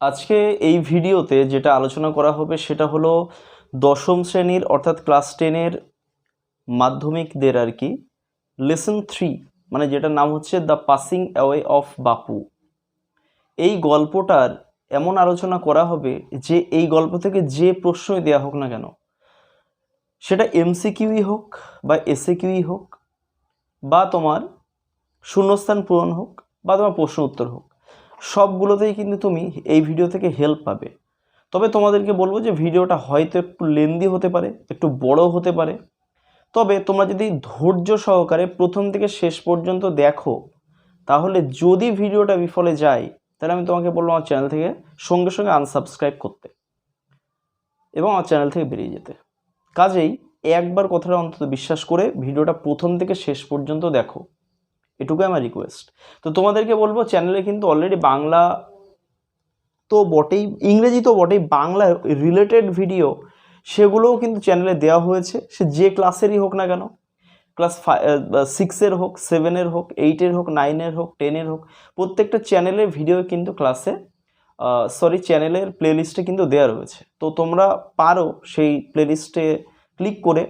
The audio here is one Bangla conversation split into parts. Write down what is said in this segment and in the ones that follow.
আজকে এই ভিডিওতে যেটা আলোচনা করা হবে সেটা হলো দশম শ্রেণীর অর্থাৎ ক্লাস 10-এর মাধ্যমিকদের আর কি লেসন 3 মানে যেটার নাম হচ্ছে দ্য পাসিং অ্যাওয়ে অফ বাপু। এই গল্পটার এমন আলোচনা করা হবে যে এই গল্প থেকে যে প্রশ্নই দেওয়া হোক না কেন, সেটা এমসিকিউই হোক বা এসএকিউই হোক বা তোমার শূন্যস্থান পূরণ হোক বা তোমার প্রশ্ন উত্তর হোক, সবগুলোতেই কিন্তু তুমি এই ভিডিও থেকে হেল্প পাবে। তবে তোমাদেরকে বলবো যে ভিডিওটা হয়তো একটু লেন্দি হতে পারে, একটু বড় হতে পারে, তবে তোমরা যদি ধৈর্য সহকারে প্রথম থেকে শেষ পর্যন্ত দেখো, তাহলে যদি ভিডিওটা বিফলে যায় তাহলে আমি তোমাকে বলবো আমার চ্যানেল থেকে সঙ্গে সঙ্গে আনসাবস্ক্রাইব করতে এবং আমার চ্যানেল থেকে বেরিয়ে যেতে। কাজেই একবার কথাটা অন্তত বিশ্বাস করে ভিডিওটা প্রথম থেকে শেষ পর্যন্ত দেখো, এটুকুই আমার রিকোয়েস্ট। তো তোমাদেরকে বলবো চ্যানেলে কিন্তু অলরেডি বাংলা তো বটেই, ইংরেজি তো বটেই, বাংলা রিলেটেড ভিডিও সেগুলোও কিন্তু চ্যানেলে দেওয়া হয়েছে, সে যে ক্লাসেরই হোক না কেন, ক্লাস 6-এর হোক, 7-এর হোক, 8-এর হোক, 9-এর হোক, 10-এর হোক, প্রত্যেকটা চ্যানেলের ভিডিও কিন্তু চ্যানেলের প্লেলিস্টে কিন্তু দেওয়া রয়েছে। তো তোমরা পারো সেই প্লেলিস্টে ক্লিক করে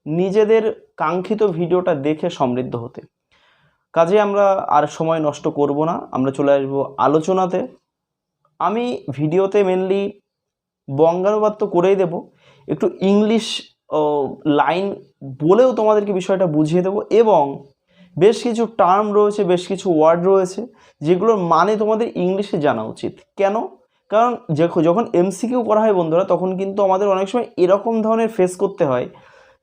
নিজেদের কাঙ্ক্ষিত ভিডিওটা দেখে সমৃদ্ধ হতে। কাজে আমরা আর সময় নষ্ট করব না, আমরা চলে আসবো আলোচনাতে। আমি ভিডিওতে মেনলি বঙ্গানুবাদ তো করেই দেব, একটু ইংলিশ লাইন বলেও তোমাদেরকে বিষয়টা বুঝিয়ে দেব, এবং বেশ কিছু টার্ম রয়েছে, বেশ কিছু ওয়ার্ড রয়েছে যেগুলোর মানে তোমাদের ইংলিশে জানা উচিত। কেন? কারণ যখন এমসিকিউ করা হয় বন্ধুরা, তখন কিন্তু আমাদের অনেক সময় এরকম ধরনের ফেস করতে হয়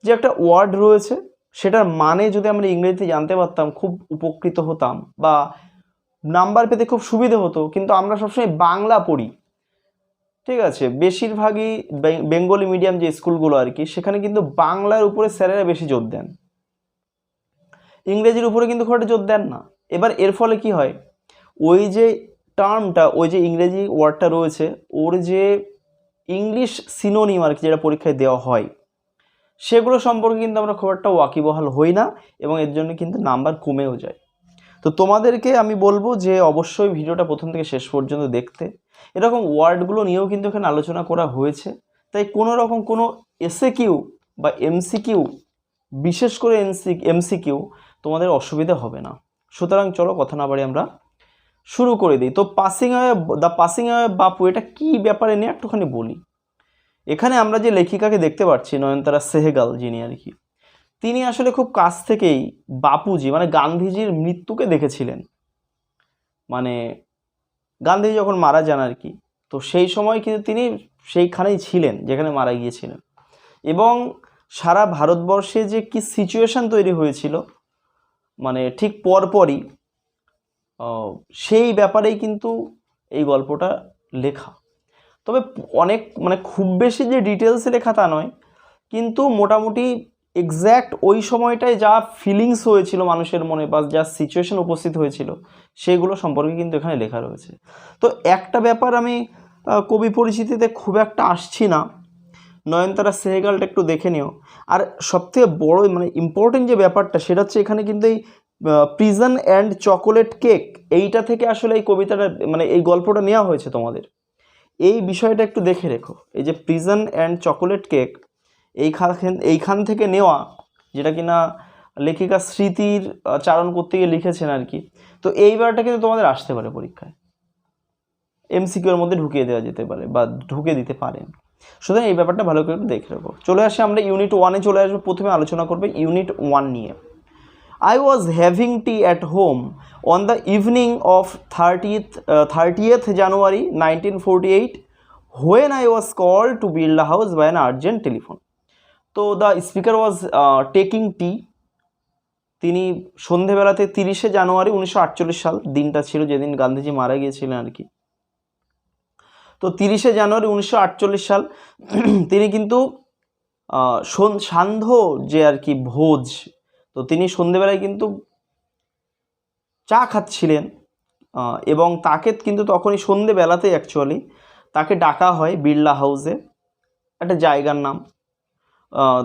যে একটা ওয়ার্ড রয়েছে, সেটার মানে যদি আমরা ইংরেজিতে জানতে পারতাম খুব উপকৃত হতাম বা নাম্বার পেতে খুব সুবিধে হতো, কিন্তু আমরা সবসময় বাংলা পড়ি, ঠিক আছে? বেশিরভাগই বেঙ্গলি মিডিয়াম যে স্কুলগুলো আর কি, সেখানে কিন্তু বাংলার উপরে স্যারেরা বেশি জোর দেন, ইংরেজির উপরে কিন্তু খুব একটা জোর দেন না। এবার এর ফলে কি হয়, ওই যে টার্মটা, ওই যে ইংরেজি ওয়ার্ডটা রয়েছে, ওর যে ইংলিশ সিনোনিম আর কি যেটা পরীক্ষায় দেওয়া হয়, সেগুলো সম্পর্কে কিন্তু আমরা খুব একটা ওয়াকিবহাল হই না, এবং এর জন্য কিন্তু নাম্বার কমেও যায়। তো তোমাদেরকে আমি বলবো যে অবশ্যই ভিডিওটা প্রথম থেকে শেষ পর্যন্ত দেখতে। এরকম ওয়ার্ডগুলো নিয়েও কিন্তু এখানে আলোচনা করা হয়েছে, তাই কোনো রকম কোনো এসএকিউ বা এমসিকিউ, বিশেষ করে এমসিকিউ তোমাদের অসুবিধা হবে না। সুতরাং চলো কথা না বাড়ি আমরা শুরু করে দিই। তো দ্য পাসিং অ্যাওয়ে বাপু, এটা কি ব্যাপারে নিয়ে একটুখানি বলি। এখানে আমরা যে লেখিকাকে দেখতে পাচ্ছি, নয়নতারা সেহগাল, যিনি আর কি, তিনি আসলে খুব কাছ থেকেই বাপুজি মানে গান্ধীজির মৃত্যুকে দেখেছিলেন। মানে গান্ধীজি যখন মারা যান আর কি, তো সেই সময় কিন্তু তিনি সেইখানেই ছিলেন যেখানে মারা গিয়েছিলেন, এবং সারা ভারতবর্ষে যে কি সিচুয়েশন তৈরি হয়েছিল মানে ঠিক পরপরই, সেই ব্যাপারেই কিন্তু এই গল্পটা লেখা। তবে অনেক মানে খুব বেশি যে ডিটেলসে লেখা তা নয়, কিন্তু মোটামুটি এক্স্যাক্ট ওই সময়টায় যা ফিলিংস হয়েছিল মানুষের মনে বা যা সিচুয়েশন উপস্থিত হয়েছিল, সেগুলো সম্পর্কে কিন্তু এখানে লেখা রয়েছে। তো একটা ব্যাপার আমি কবি পরিচিতিতে খুব একটা আসছি না, নয়নতারা সেহগালটা একটু দেখে নিও। আর সবথেকে বড় মানে ইম্পর্টেন্ট যে ব্যাপারটা, সেটা হচ্ছে এখানে কিন্তু এই প্রিজন অ্যান্ড চকোলেট কেক, এইটা থেকে আসলে এই কবিতাটা মানে এই গল্পটা নেওয়া হয়েছে তোমাদের। এই বিষয়টা একটু দেখে রেখো, এই যে প্রিজন অ্যান্ড চকোলেট কেক এইখান থেকে নেওয়া, যেটা কিনা লেখিকা স্মৃতির চারণ করতে গিয়ে লিখেছেন আর কি। তো এইবারটা কিন্তু তোমাদের আসতে পারে পরীক্ষায়, এমসিকিউর মধ্যে ঢুকিয়ে দেওয়া যেতে পারে বা ঢুকে দিতে পারেন। সুতরাং এই ব্যাপারটা ভালো করে দেখে রাখো। চলে আসে আমরা ইউনিট 1-এ চলে আসবো। প্রথমে আলোচনা করবে ইউনিট 1 নিয়ে। I was having tea at home on the evening of 30th January 1948 when I was called to Birla House by an urgent telephone. তো the speaker was taking tea. তিনি সন্ধেবেলাতে 30শে জানুয়ারি 1948 সাল দিনটা ছিল যেদিন গান্ধীজি মারা গিয়েছিলেন আর কি। তো 30শে জানুয়ারি 1948 সাল তিনি কিন্তু সান্ধ্য যে আর কি ভোজ, তো তিনি সন্ধেবেলায় কিন্তু চা খাচ্ছিলেন, এবং তাকে কিন্তু তখনই সন্ধেবেলাতে অ্যাকচুয়ালি তাকে ডাকা হয় বিড়লা হাউসে, একটা জায়গার নাম।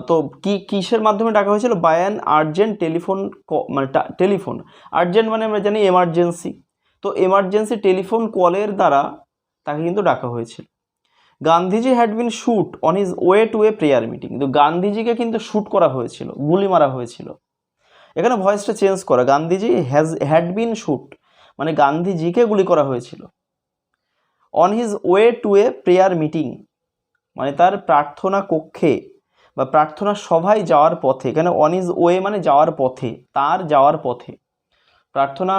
তো কিসের মাধ্যমে ডাকা হয়েছিল? বাই অ্যান আর্জেন্ট টেলিফোন, মানে টেলিফোন আর্জেন্ট মানে আমরা জানি এমার্জেন্সি। তো এমার্জেন্সি টেলিফোন কলের দ্বারা তাকে কিন্তু ডাকা হয়েছিল। Gandhiji had been shoot on his way to a prayer meeting, কিন্তু গান্ধীজিকে কিন্তু শ্যুট করা হয়েছিল, গুলি মারা হয়েছিল। এখানে ভয়েসটা চেঞ্জ করা, গান্ধীজি হ্যাড বিন শুট মানে গান্ধীজিকে গুলি করা হয়েছিল। On his way to a prayer meeting মানে তার প্রার্থনা কক্ষে বা প্রার্থনা সভায় যাওয়ার পথে, এখানে অন হিজ ওয়ে মানে যাওয়ার পথে, তার যাওয়ার পথে, প্রার্থনা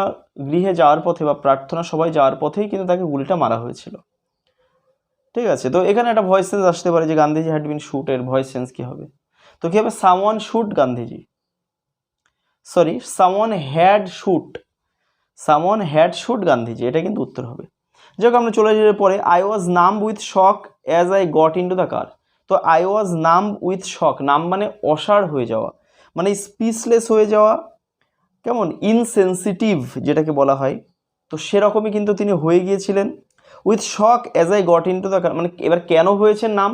গৃহে যাওয়ার পথে বা প্রার্থনা সভায় যাওয়ার পথেই কিন্তু তাকে গুলিটা মারা হয়েছিল। ঠিক আছে, তো এখানে একটা ভয়েস চেঞ্জ আসতে পারে যে গান্ধীজি হ্যাড বিন শুট, এর ভয়েস চেঞ্জ কি হবে? তো কি হবে? Someone shoot Gandhiji, sorry someone had shoot Gandhiji, এটা কিন্তু উত্তর হবে। যাক আমরা চলে যাওয়ার পরে, আই ওয়াজ নাম with shock as I got in to the car. তো আই ওয়াজ নাম উইথ শক, নাম মানে অসাড় হয়ে যাওয়া, মানে স্পিচলেস হয়ে যাওয়া, কেমন ইনসেন্সিটিভ যেটাকে বলা হয়, তো সেরকমই কিন্তু তিনি হয়ে গিয়েছিলেন। With shock as I got in to the car, মানে এবার কেন হয়েছেন নাম,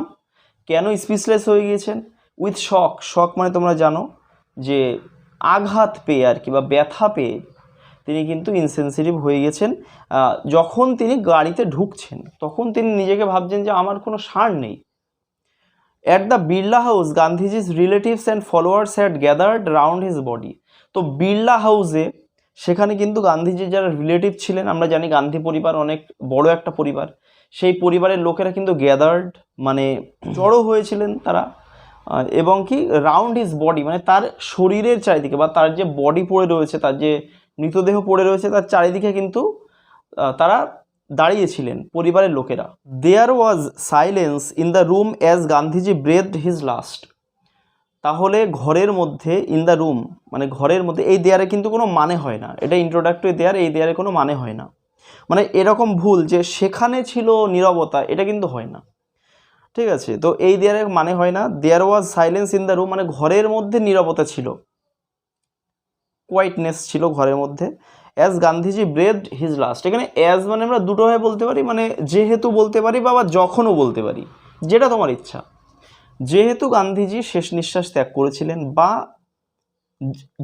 কেন স্পিচলেস হয়ে গিয়েছেন? উইথ শক মানে তোমরা জানো যে আঘাত পেয়ে আর কি, বা ব্যথা পেয়ে তিনি কিন্তু ইনসেন্সিটিভ হয়ে গেছেন। যখন তিনি গাড়িতে ঢুকছেন তখন তিনি নিজেকে ভাবছেন যে আমার কোনো সার নেই। At the Birla house Gandhiji's relatives and followers had gathered round his body. তো বিড়লা হাউসে সেখানে কিন্তু গান্ধীজির যারা রিলেটিভ ছিলেন, আমরা জানি গান্ধী পরিবার অনেক বড় একটা পরিবার, সেই পরিবারের লোকেরা কিন্তু গ্যাদার্ড মানে জড়ো হয়েছিলেন তারা, এবং কি রাউন্ড হিজ বডি মানে তার শরীরের চারিদিকে বা তার যে বডি পড়ে রয়েছে, তার যে মৃতদেহ পড়ে রয়েছে তার চারিদিকে কিন্তু তারা দাঁড়িয়েছিলেন পরিবারের লোকেরা। There was silence in the room as Gandhiji breathed his last. তাহলে ঘরের মধ্যে, ইন দ্য রুম মানে ঘরের মধ্যে, এই দেয়ারে কিন্তু কোনো মানে হয় না, এটা ইন্ট্রোডাক্টরি দেয়ার, এই দেয়ারে কোনো মানে হয় না, মানে এরকম ভুল যে সেখানে ছিল নীরবতা, এটা কিন্তু হয় না। ঠিক আছে, তো এই দেয়ারে মানে হয় না। There was silence in the room মানে ঘরের মধ্যে নীরবতা ছিল, কোয়াইটনেস ছিল ঘরের মধ্যে। As Gandhiji breathed his last, এখানে অ্যাজ মানে আমরা দুটোভাবে বলতে পারি, মানে যেহেতু বলতে পারি বা যখনও বলতে পারি, যেটা তোমার ইচ্ছা। যেহেতু গান্ধীজি শেষ নিঃশ্বাস ত্যাগ করেছিলেন বা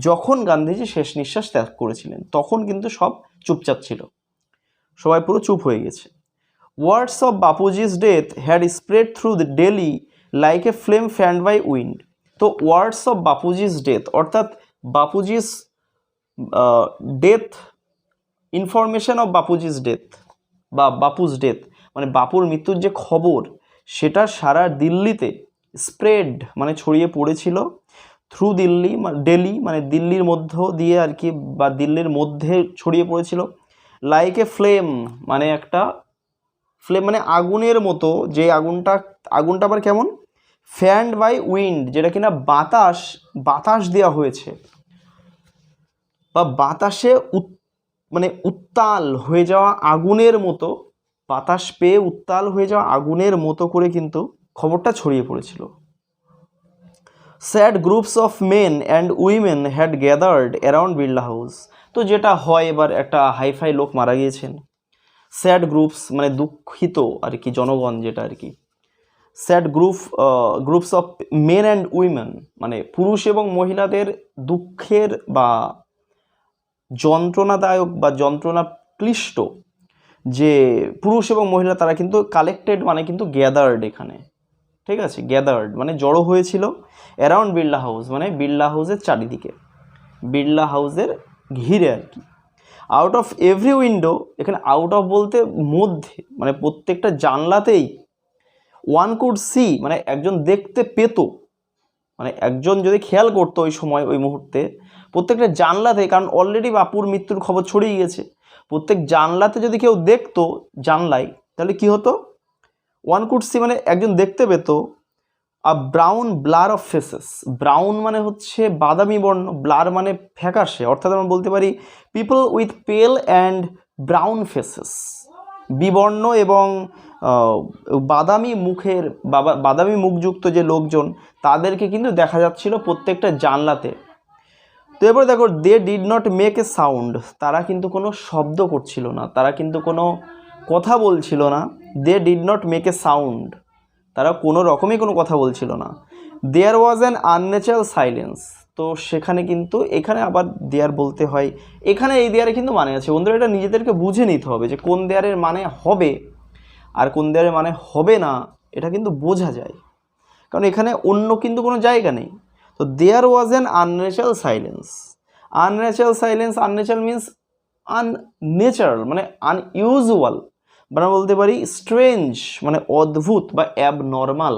যখন গান্ধীজি শেষ নিঃশ্বাস ত্যাগ করেছিলেন তখন কিন্তু সব চুপচাপ ছিল, সবাই পুরো চুপ হয়ে গেছে। Words of Bapuji's death had spread through Delhi like a flame fanned by wind. তো ওয়ার্ডস অফ বাপুজিস ডেথ অর্থাৎ Bapuji's death, information of Bapuji's death বা বাপুস ডেথ মানে বাপুর মৃত্যুর যে খবর সেটা সারা দিল্লিতে স্প্রেড মানে ছড়িয়ে পড়েছিল, থ্রু দিল্লি মানে দিল্লির মধ্য দিয়ে আর কি, বা দিল্লির মধ্যে ছড়িয়ে পড়েছিল। লাইক এ ফ্লেম মানে একটা ফ্লেম মানে আগুনের মতো, যে আগুনটা আবার কেমন, ফ্যান্ড বাই উইন্ড যেটা কিনা বাতাস দেওয়া হয়েছে বা বাতাসে মানে উত্তাল হয়ে যাওয়া আগুনের মতো, বাতাস পেয়ে উত্তাল হয়ে যাওয়া আগুনের মতো করে কিন্তু খবরটা ছড়িয়ে পড়েছিল। Sad groups of men and women had gathered around Birla house. তো যেটা হয়, এবার একটা হাইফাই লোক মারা গিয়েছেন, স্যাড গ্রুপস মানে দুঃখিত আর কি জনগণ, যেটা আর কি sad groups of men and women মানে পুরুষ এবং মহিলাদের দুঃখের বা যন্ত্রণাদায়ক বা যন্ত্রণা ক্লিষ্ট যে পুরুষ এবং মহিলা তারা কিন্তু কালেক্টেড মানে কিন্তু গ্যাদার্ড এখানে, ঠিক আছে, গ্যাদার্ড মানে জড়ো হয়েছিল অ্যারাউন্ড বিড়লা হাউস মানে বিড়লা হাউসের চারিদিকে, বিড়লা হাউসের ঘিরে আর কি। আউট অফ এভরি উইন্ডো, এখানে আউট অফ বলতে মধ্যে মানে প্রত্যেকটা জানলাতেই, ওয়ান কুড সি মানে একজন দেখতে পেত, মানে একজন যদি খেয়াল করতো ওই সময় ওই মুহূর্তে প্রত্যেকটা জানলাতে, কারণ অলরেডি বাপুর মৃত্যুর খবর ছড়িয়ে গেছে, প্রত্যেক জানলাতে যদি কেউ দেখতো জানলায় তাহলে কি হতো, ওয়ান কুড সি মানে একজন দেখতে পেত a brown blur of faces. Brown মানে হচ্ছে বাদামি বর্ণ, ব্লার মানে ফ্যাকাশে, অর্থাৎ আমরা বলতে পারি পিপল উইথ পেল অ্যান্ড ব্রাউন ফেসেস, বিবর্ণ এবং বাদামি মুখযুক্ত যে লোকজন তাদেরকে কিন্তু দেখা যাচ্ছিল প্রত্যেকটা জানলাতে। তো এবার দেখো, they did not make a sound, তারা কিন্তু কোনো শব্দ করছিল না, তারা কিন্তু কোনো কথা বলছিল না। They did not make a sound, তারা কোনো রকমই কোনো কথা বলছিল না। There was an unnatural silence, তো সেখানে কিন্তু এখানে আবার দেয়ার বলতে হয়, এখানে এই দেয়ারে কিন্তু মানে আছে বন্ধুরা, এটা নিজেদেরকে বুঝে নিতে হবে যে কোন দেয়ারের মানে হবে আর কোন দেয়ারে মানে হবে না, এটা কিন্তু বোঝা যায়, কারণ এখানে অন্য কিন্তু কোনো জায়গা নেই। তো there was an unnatural silence. Unnatural silence, unnatural means unnatural মানে আনইউজুয়াল, আমরা বলতে পারি স্ট্রেঞ্জ মানে অদ্ভুত বা অ্যাবনর্মাল,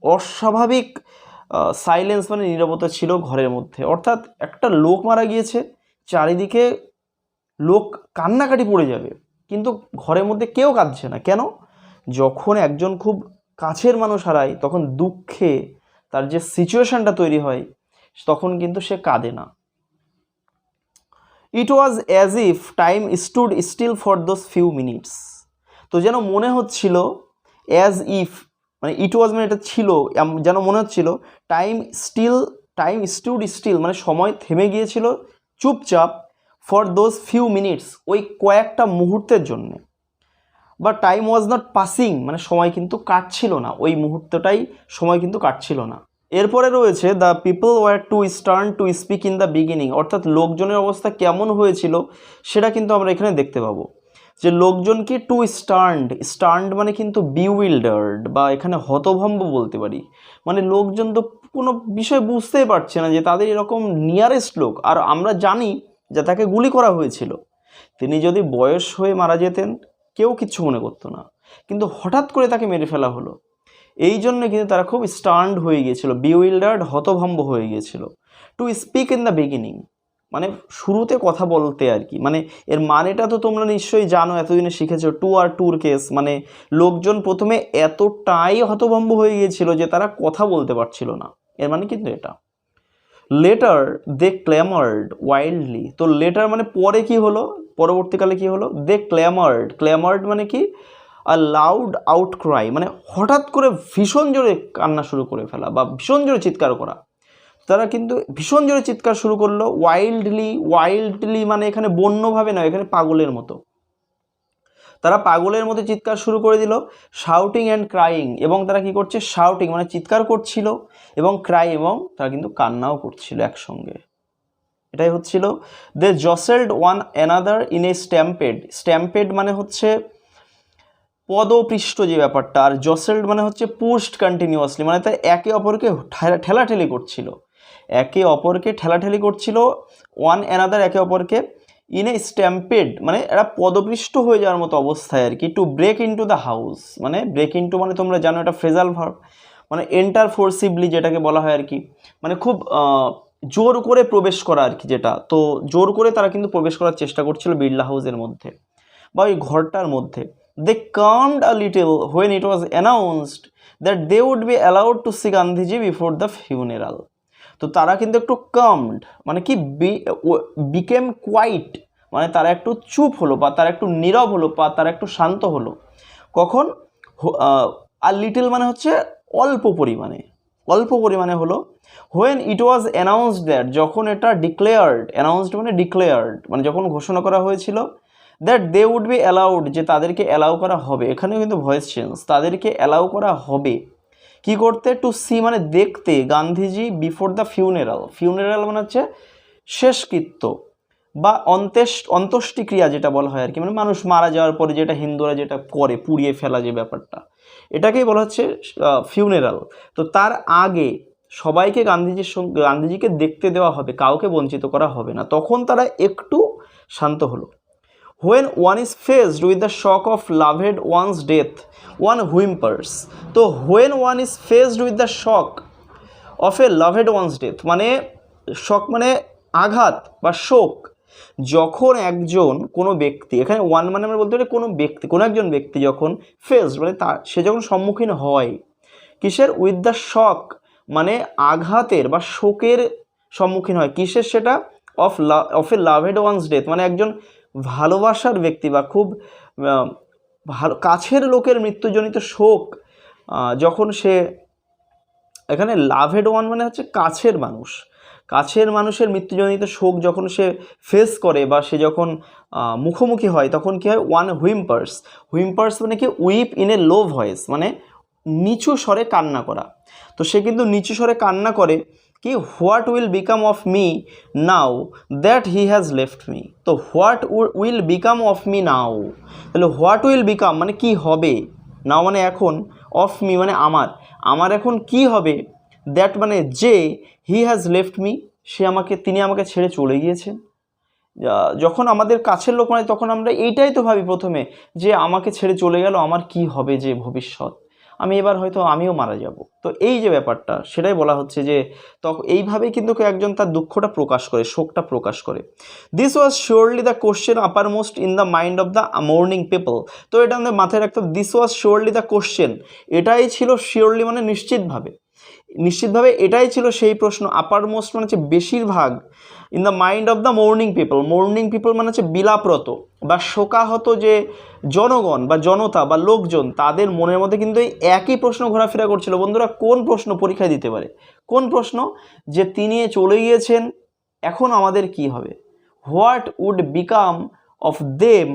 অস্বাভাবিক সাইলেন্স মানে নীরবতা ছিল ঘরের মধ্যে। অর্থাৎ একটা লোক মারা গিয়েছে, চারিদিকে লোক কান্নাকাটি পড়ে যাবে, কিন্তু ঘরের মধ্যে কেউ কাঁদছে না। কেন? যখন একজন খুব কাছের মানুষ হারায় তখন দুঃখে তার যে সিচুয়েশনটা তৈরি হয় তখন কিন্তু সে কাঁদে না। It was as if time stood still for those few minutes. তো যেন মনে হচ্ছিল, অ্যাজ ইফ মানে ইট ওয়াজ মানে এটা ছিল, যেন মনে হচ্ছিল টাইম স্টুড স্টিল মানে সময় থেমে গিয়েছিল চুপচাপ, ফর দোজ ফিউ মিনিটস ওই কয়েকটা মুহূর্তের জন্যে। বা টাইম ওয়াজ নট পাসিং মানে সময় কিন্তু কাটছিল না, ওই মুহূর্তটাই সময় কিন্তু কাটছিল না। এরপরে রয়েছে the people were too stern to speak in the beginning. অর্থাৎ লোকজনের অবস্থা কেমন হয়েছিল সেটা কিন্তু আমরা এখানে দেখতে পাবো, যে লোকজন কি টু স্টার্নড মানে কিন্তু বিউইল্ডার্ড বা এখানে হতভম্ব বলতে পারি, মানে লোকজন তো কোনো বিষয় বুঝতেই পারছে না যে তাদের এরকম নিয়ারেস্ট লোক, আর আমরা জানি যে তাকে গুলি করা হয়েছিল, তিনি যদি বয়স হয়ে মারা যেতেন কেউ কিচ্ছু মনে করতো না, কিন্তু হঠাৎ করে তাকে মেরে ফেলা হলো, এই জন্য কিন্তু তারা খুব স্টার্নড হয়ে গিয়েছিল, বিউইল্ডার্ড হতভম্ব হয়ে গিয়েছিল। Two speak in the beginning মানে শুরুতে কথা বলতে আর কি, মানে এর মানেটা তো তোমরা নিশ্চয়ই জানো, এতদিনে শিখেছো, টু আর টুর কেস মানে লোকজন প্রথমে এতটাই হতভম্ব হয়ে গিয়েছিল যে তারা কথা বলতে পারছিল না, এর মানে কিন্তু এটা। লেটার দে ক্ল্যামার্ড ওয়াইল্ডলি। তো লেটার মানে পরে কি হলো, পরবর্তীকালে কি হলো, দে ক্ল্যামার্ড মানে কি আ লাউড আউটক্রাই মানে হঠাৎ করে ভীষণ জোরে কান্না শুরু করে ফেলা বা ভীষণ জোরে চিৎকার করা। তারা কিন্তু ভীষণ জোরে চিৎকার শুরু করলো, ওয়াইল্ডলি মানে এখানে বন্যভাবে নয়, এখানে পাগলের মতো, তারা পাগলের মতো চিৎকার শুরু করে দিল। শাউটিং অ্যান্ড ক্রাইং, এবং তারা কি করছে, শাউটিং মানে চিৎকার করছিল, এবং ক্রাই এবং তারা কিন্তু কান্নাও করছিল একসঙ্গে। এটাই হচ্ছিল। They jostled one another in a stampede মানে হচ্ছে পদপৃষ্ট যে ব্যাপারটা, আর জসেল্ড মানে হচ্ছে পুশড কন্টিনিউয়াসলি মানে তাই একে অপরকে ঠেলাঠেলি করছিল, ওয়ান অ্যানাদার একে অপরকে, ইন এ স্ট্যাম্পেড মানে এরা পদপৃষ্ট হয়ে যাওয়ার মতো অবস্থায় আর কি। To break into the house মানে ব্রেক ইনটু মানে তোমরা জানো এটা ফ্রেজাল ভার্ব, মানে এন্টার ফোর্সিবলি যেটাকে বলা হয় আর কি, মানে খুব জোর করে প্রবেশ করা আর কি, যেটা তো জোর করে তারা কিন্তু প্রবেশ করার চেষ্টা করছিল বিড়লা হাউসের মধ্যে বা ওই ঘরটার মধ্যে। They calmed a little when it was announced that they would be allowed to see Gandhiji before the funeral. তো তারা কিন্তু একটু calmed মানে কি became quiet মানে তারা একটু চুপ হলো বা তারা একটু নীরব হলো বা তারা একটু শান্ত হলো। কখন? a little মানে হচ্ছে অল্প পরিমাণে হলো। when it was announced that যখন এটা announced মানে declared মানে যখন ঘোষণা করা হয়েছিল that they would be allowed যে তাদেরকে অ্যালাউ করা হবে, এখানেও কিন্তু ভয়েস চেঞ্জ, তাদেরকে অ্যালাউ করা হবে কি করতে, টু সি মানে দেখতে গান্ধীজি বিফোর দ্য ফিউনারাল মানে হচ্ছে শেষকৃত্য বা অন্ত্যেষ্টিক্রিয়া যেটা বলা হয় আর কি, মানে মানুষ মারা যাওয়ার পরে যেটা হিন্দুরা যেটা করে পুড়িয়ে ফেলা যে ব্যাপারটা, এটাকেই বলা হচ্ছে ফিউনারাল। তো তার আগে সবাইকে গান্ধীজিকে দেখতে দেওয়া হবে, কাউকে বঞ্চিত করা হবে না, তখন তারা একটু শান্ত হলো। When one is faced with the shock of loved one's death, one whimpers. তো when one is faced with the shock of a loved one's death মানে শক মানে আঘাত বা শোক, যখন একজন কোনো ব্যক্তি, এখানে ওয়ান মানে আমরা বলতে পারি কোনো একজন ব্যক্তি যখন ফেসড মানে সে যখন সম্মুখীন হয় কিসের, উইথ দ্য শক মানে আঘাতের বা শোকের সম্মুখীন হয়, কিসের সেটা, of a loved one's death মানে একজন ভালোবাসার ব্যক্তি বা খুব ভালো কাছের লোকের মৃত্যুজনিত শোক, যখন সে, এখানে লাভড ওয়ান মানে হচ্ছে কাছের মানুষের মৃত্যুজনিত শোক যখন সে ফেস করে বা সে যখন মুখোমুখি হয় তখন কী হয়, ওয়ান হুইম্পার্স মানে কি weep in a low voice মানে নিচু স্বরে কান্না করা। তো সে কিন্তু নিচু স্বরে কান্না করে কি what will become of me now that he has left me. তো what will become of me now, তাহলে হোয়াট উইল বিকাম মানে কি হবে, নাও মানে এখন, অফ মি মানে আমার, আমার এখন কি হবে, দ্যাট মানে যে, হি হ্যাজ লেফট মি তিনি আমাকে ছেড়ে চলে গিয়েছেন। যখন আমাদের কাছের লোক মানে তখন আমরা এইটাই তো ভাবি প্রথমে যে আমাকে ছেড়ে চলে গেল, আমার কি হবে যে ভবিষ্যৎ, আমি এবার হয়তো আমিও মারা যাব। তো এই যে ব্যাপারটা সেটাই বলা হচ্ছে যে তখন এইভাবেই কিন্তু কেউ একজন তার দুঃখটা প্রকাশ করে, শোকটা প্রকাশ করে। This was surely the question upper most in the mind of the morning people. তো এটা আমাদের মাথায় রাখতে হবে, this was surely the question, এটাই ছিল শিওরলি মানে নিশ্চিতভাবে এটাই ছিল সেই প্রশ্ন, আপার মোস্ট মানে হচ্ছে বেশিরভাগ, in the mind of the morning people মানে হচ্ছে বিলাপরত বা শোকাহত যে জনগণ বা জনতা বা লোকজন, তাদের মনের মধ্যে কিন্তু এই একই প্রশ্ন ঘোরাফেরা করছিল। বন্ধুরা, কোন প্রশ্ন পরীক্ষায় দিতে পারে, কোন প্রশ্ন, যে তিনি চলে গিয়েছেন, এখন আমাদের কি হবে, what would become of them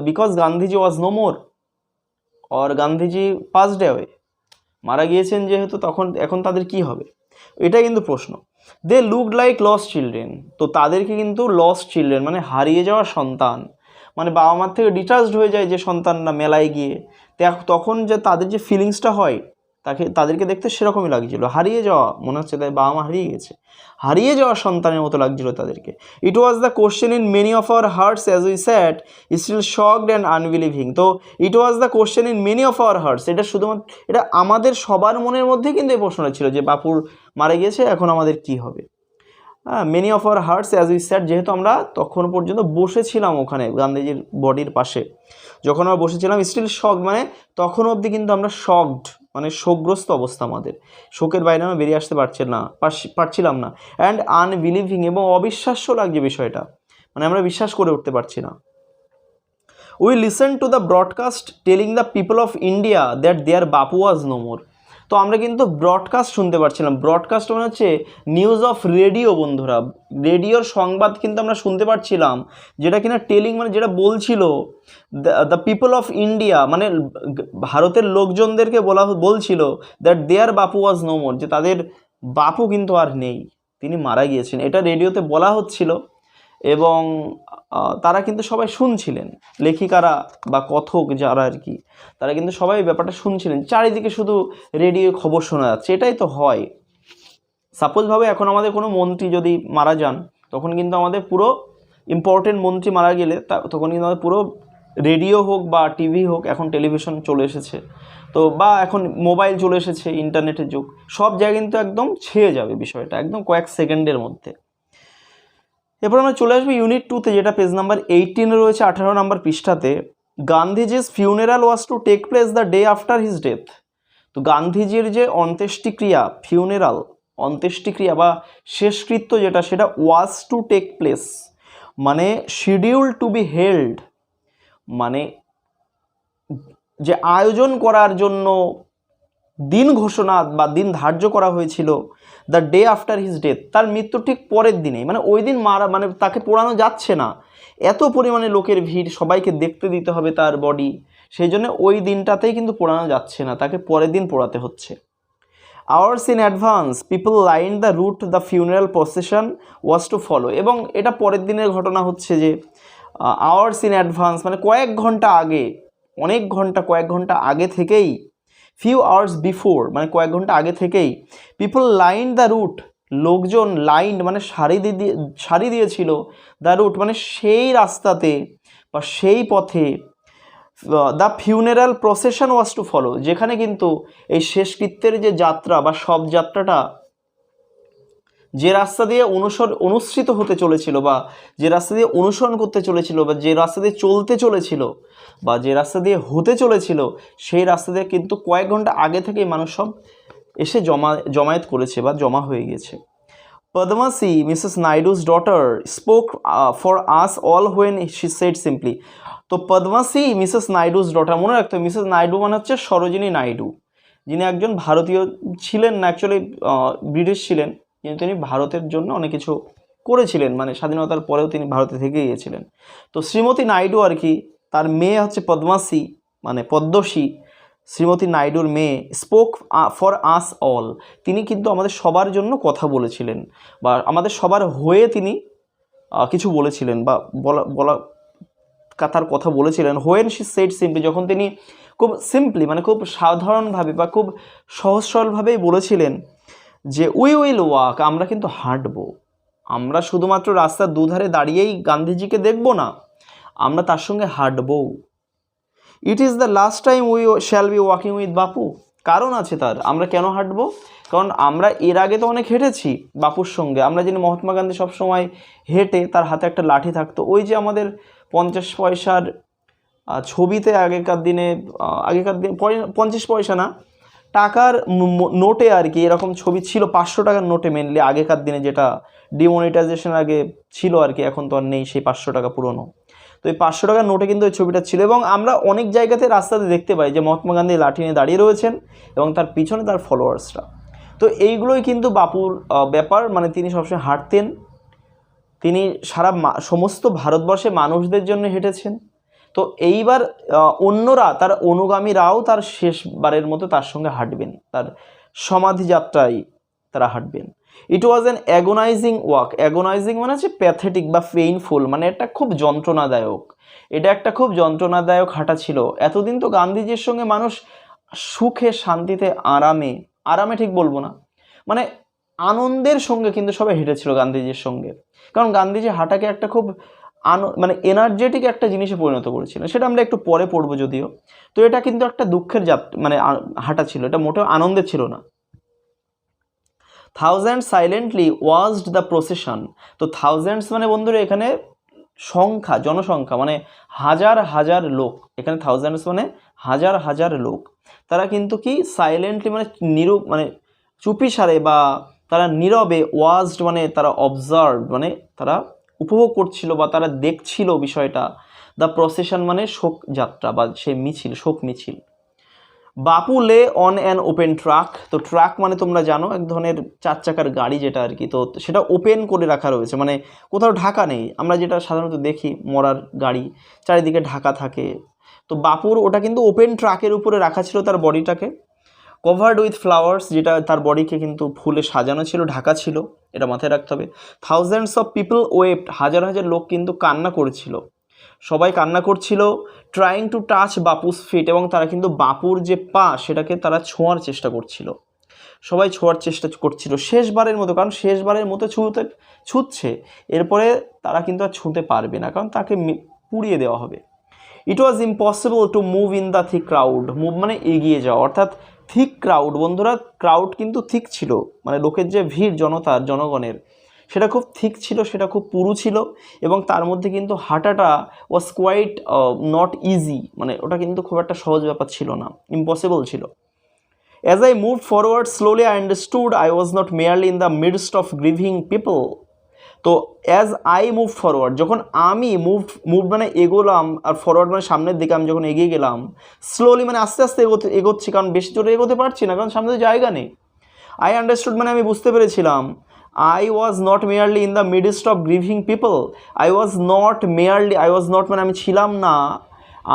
because Gandhiji was no more, or Gandhiji passed away, মারা গিয়েছেন যেহেতু এখন তাদের কি হবে, এটাই কিন্তু প্রশ্ন। They looked like lost children, তো তাদেরকে কিন্তু লস্ট চিলড্রেন মানে হারিয়ে যাওয়া সন্তান, মানে বাবা মার থেকে ডিটাচড হয়ে যায় যে সন্তানরা মেলায় গিয়ে, তখন যে তাদের যে ফিলিংসটা হয় তাদেরকে দেখতে সেরকমই লাগছিল, হারিয়ে যাওয়া মনে হচ্ছে, তাই বাবা মা হারিয়ে গেছে, হারিয়ে যাওয়া সন্তানের মতো লাগছিল তাদেরকে। It was the question in many of our hearts as we sat still shocked and unbelieving. তো it was the question in many of our hearts, এটা শুধুমাত্র এটা আমাদের সবার মনের মধ্যে কিন্তু এই প্রশ্নটা ছিল যে বাপুর মারা গিয়েছে, এখন আমাদের কি হবে। Many of our hearts as we sat, যেহেতু আমরা তখন পর্যন্ত বসেছিলাম ওখানে গান্ধীজির বডির পাশে, যখন আমরা বসেছিলাম, স্টিল শকড মানে তখন অবধি কিন্তু আমরা শকড মানে শোকগ্রস্ত অবস্থা, আমাদের শোকের বাইরে আমরা বেরিয়ে আসতে পারছিলাম না, অ্যান্ড আনবিলিভিং এবং অবিশ্বাস্য লাগছে বিষয়টা, মানে আমরা বিশ্বাস করে উঠতে পারছি না। We listen to the broadcast telling the people of India that their Bapu was no মোর। তো আমরা কিন্তু ব্রডকাস্ট শুনতে পারছিলাম, ব্রডকাস্ট মানে হচ্ছে নিউজ অফ রেডিও। বন্ধুরা, রেডিওর সংবাদ কিন্তু আমরা শুনতে পারছিলাম, যেটা কিনা টেলিং মানে যেটা বলছিল দ্য পিপল অফ ইন্ডিয়া মানে ভারতের লোকজনদেরকে বলছিল that their Bapu was no মোর, যে তাদের বাপু কিন্তু আর নেই, তিনি মারা গিয়েছেন, এটা রেডিওতে বলা হচ্ছিল। এবং তারা কিন্তু সবাই শুনছিলেন, লেখিকারা বা কথক যারা আর কি, তারা কিন্তু সবাই ব্যাপারটা শুনছিলেন, চারিদিকে শুধু রেডিও খবর শোনা যাচ্ছে, এটাই তো হয়। সাপোজভাবে এখন আমাদের কোনো মন্ত্রী যদি মারা যান, তখন কিন্তু আমাদের পুরো ইম্পর্টেন্ট মন্ত্রী মারা গেলে তখন কিন্তু আমাদের পুরো রেডিও হোক বা টিভি হোক, এখন টেলিভিশন চলে এসেছে, তো বা এখন মোবাইল চলে এসেছে, ইন্টারনেটের যুগ, সব জায়গায় কিন্তু একদম ছেয়ে যাবে বিষয়টা একদম কয়েক সেকেন্ডের মধ্যে। এরপর আমরা চলে আসবো ইউনিট 2-তে, যেটা পেজ নাম্বার 18 রয়েছে, 18 নম্বর পৃষ্ঠাতে। গান্ধীজির funeral was to take place the day after his death. তো গান্ধীজির যে অন্ত্যেষ্টিক্রিয়া, ফিউনারাল অন্ত্যেষ্টিক্রিয়া বা শেষকৃত্য যেটা, সেটা ওয়াজ টু টেক প্লেস মানে শিডিউল টু বি হেল্ড, মানে যে আয়োজন করার জন্য দিন ঘোষণা বা দিন ধার্য করা হয়েছিল, the day after his death, তার মৃত্যুর ঠিক পরের দিনেই, মানে ওই দিন মানে তাকে পোড়ানো যাচ্ছে না, এত পরিমাণে লোকের ভিড়, সবাইকে দেখতে দিতে হবে তার বডি, সেই জন্য ওই দিনটাতেই কিন্তু পোড়ানো যাচ্ছে না, তাকে পরের দিন পোড়াতে হচ্ছে। Hours in advance people line the route the funeral procession was to follow. এবং এটা পরের দিনের ঘটনা হচ্ছে যে আওয়ার্স ইন অ্যাডভান্স মানে কয়েক ঘন্টা আগে, কয়েক ঘন্টা আগে থেকেই, ফিউ আওয়ার্স বিফোর মানে কয়েক ঘন্টা আগে থেকেই, পিপল লাইন দ্য রুট, লোকজন লাইন মানে সারি দিয়েছিল, দ্য রুট মানে সেই রাস্তাতে বা সেই পথে, the funeral procession was to follow, যেখানে কিন্তু এই শেষকৃত্যের যে যাত্রা বা শবযাত্রাটা যে রাস্তা দিয়ে অনুসৃত হতে চলেছিল, বা যে রাস্তা দিয়ে অনুসরণ করতে চলেছিল, বা যে রাস্তা দিয়ে চলতে চলেছিল, বা যে রাস্তা দিয়ে হতে চলেছিল, সেই রাস্তা দিয়ে কিন্তু কয়েক ঘন্টা আগে থেকেই মানুষ সব এসে জমায়েত করেছে বা জমা হয়ে গেছে। Padmasi, Mrs Naidu's daughter, spoke for us all when she said simply. তো পদ্মাসি, মিসেস নাইডুস ডটার, মনে রাখতে হবে মিসেস নাইডু মানে হচ্ছে সরোজিনী নাইডু, যিনি একজন ভারতীয় ছিলেন না, অ্যাকচুয়ালি ব্রিটিশ ছিলেন, কিন্তু তিনি ভারতের জন্য অনেক কিছু করেছিলেন, মানে স্বাধীনতার পরেও তিনি ভারতে থেকে গিয়েছিলেন। তো শ্রীমতী নাইডু আর কি, তার মেয়ে হচ্ছে পদ্মাসী মানে পদ্মশ্রী, শ্রীমতী নাইডুর মেয়ে, স্পোক ফর আস অল, তিনি কিন্তু আমাদের সবার জন্য কথা বলেছিলেন বা আমাদের সবার হয়ে তিনি কিছু বলেছিলেন বা বলা তার কথা বলেছিলেন। হোয়েন শি সেড সিম্পলি, যখন তিনি খুব সিম্পলি মানে খুব সাধারণভাবে বা খুব সহজ সরলভাবেই বলেছিলেন যে উই উইল ওয়াক, আমরা কিন্তু হাঁটবো, আমরা শুধুমাত্র রাস্তার দুধারে দাঁড়িয়েই গান্ধীজিকে দেখব না, আমরা তার সঙ্গে হাঁটবো। It is the last time we shall be walking with Bapu, কারণ আছে তার, আমরা কেন হাঁটবো, কারণ আমরা এর আগে তো অনেক হেঁটেছি বাপুর সঙ্গে। আমরা জানি মহাত্মা গান্ধী সবসময় হেঁটে তার হাতে একটা লাঠি থাকতো, ওই যে আমাদের 50 পয়সার ছবিতে আগেকার দিনে 50 পয়সা না, টাকার নোটে আর কি এরকম ছবি ছিল, 500 টাকার নোটে মেনলি আগেকার দিনে, যেটা ডিমনিটাইজেশন আগে ছিল আর কি, এখন তো আর নেই সেই 500 টাকা পুরনো। তো এই 500 টাকার নোটে কিন্তু ওই ছবিটা ছিল, এবং আমরা অনেক জায়গাতে রাস্তাতে দেখতে পাই যে মহাত্মা গান্ধী লাঠি নিয়ে দাঁড়িয়ে রয়েছেন এবং তার পিছনে তার ফলোয়ার্সরা। তো এইগুলোই কিন্তু বাপুর ব্যাপার, মানে তিনি সবসময় হাঁটতেন, তিনি সারা সমস্ত ভারতবর্ষে মানুষদের জন্য হেঁটেছেন। তো এইবার অন্যরা তার অনুগামীরাও তার শেষবারের মতো তার সঙ্গে হাঁটবেন, তার সমাধি যাত্রায় তারা হাঁটবেন। It was an agonising walk, agonising মানে হচ্ছে প্যাথেটিক বা পেইনফুল, মানে এটা খুব যন্ত্রণাদায়ক, এটা একটা খুব যন্ত্রণাদায়ক হাঁটা ছিল। এতদিন তো গান্ধীজির সঙ্গে মানুষ সুখে শান্তিতে আরামে ঠিক বলবো না, মানে আনন্দের সঙ্গে কিন্তু সবাই হেঁটেছিল গান্ধীজির সঙ্গে, কারণ গান্ধীজি হাঁটাকে একটা খুব মানে এনার্জেটিক একটা জিনিসে পরিণত করেছিলেন, সেটা আমরা একটু পরে পড়বো যদিও। তো এটা কিন্তু একটা দুঃখের মানে হাঁটা ছিল, এটা মোটেও আনন্দের ছিল না। Thousand silently watched the procession, তো থাউজেন্ডস মানে বন্ধুরা এখানে সংখ্যা, জনসংখ্যা, মানে হাজার হাজার লোক, এখানে থাউজেন্ডস মানে হাজার হাজার লোক, তারা কিন্তু কি সাইলেন্টলি মানে মানে চুপিসারে বা তারা নীরবে, ওয়াচড মানে তারা অবজার্ভ মানে তারা উপভোগ করছিল বা তারা দেখছিল বিষয়টা, দ্য প্রসেশন মানে শোক যাত্রা বা সেই মিছিল, শোক মিছিল। বাপু lay on an open truck, তো ট্রাক মানে তোমরা জানো এক ধরনের 4 চাকার গাড়ি যেটা আর কি, তো সেটা ওপেন করে রাখা রয়েছে, মানে কোথাও ঢাকা নেই, আমরা যেটা সাধারণত দেখি মরার গাড়ি চারিদিকে ঢাকা থাকে, তো বাপুর ওটা কিন্তু ওপেন ট্রাকের উপরে রাখা ছিল তার বডিটাকে, কভার্ড উইথ ফ্লাওয়ার্স, যেটা তার বডিকে কিন্তু ফুলে সাজানো ছিল, ঢাকা ছিল, এটা মাথায় রাখতে হবে। থাউজেন্ডস অফ পিপল ওয়েপ্ট, হাজার হাজার লোক কিন্তু কান্না করেছিল, সবাই কান্না করছিল। Trying to touch Bapu's feet, এবং তারা কিন্তু বাপুর যে পা সেটাকে তারা ছোঁয়ার চেষ্টা করছিল, সবাই ছোঁয়ার চেষ্টা করছিল শেষবারের মতো, কারণ শেষবারের মতো ছুঁচ্ছে, এরপরে তারা কিন্তু আর ছুঁতে পারবে না, কারণ তাকে পুড়িয়ে দেওয়া হবে। It was impossible to move in the thick crowd, move মানে এগিয়ে যাওয়া, অর্থাৎ থিক ক্রাউড, বন্ধুরা ক্রাউড কিন্তু থিক ছিল, মানে লোকের যে ভিড় জনগণের সেটা খুব থিক ছিল, সেটা খুব পুরু ছিল, এবং তার মধ্যে কিন্তু হাঁটাটা ওয়াজ কোয়াইট নট ইজি, মানে ওটা কিন্তু খুব একটা সহজ ব্যাপার ছিল না, ইম্পসিবল ছিল। As I move forward slowly I understood I was not merely in the midst of grieving people, তো অ্যাজ আই মুভ ফরওয়ার্ড, যখন আমি মুভ মানে এগোলাম, আর ফরওয়ার্ড মানে সামনের দিকে আমি যখন এগিয়ে গেলাম, স্লোলি মানে আস্তে আস্তে এগোচ্ছি, কারণ বেশি জোরে এগোতে পারছি না, কারণ সামনে জায়গা নেই। আই আন্ডারস্টুড মানে আমি বুঝতে পেরেছিলাম, I was not merely in the midst of grieving people, I was not মানে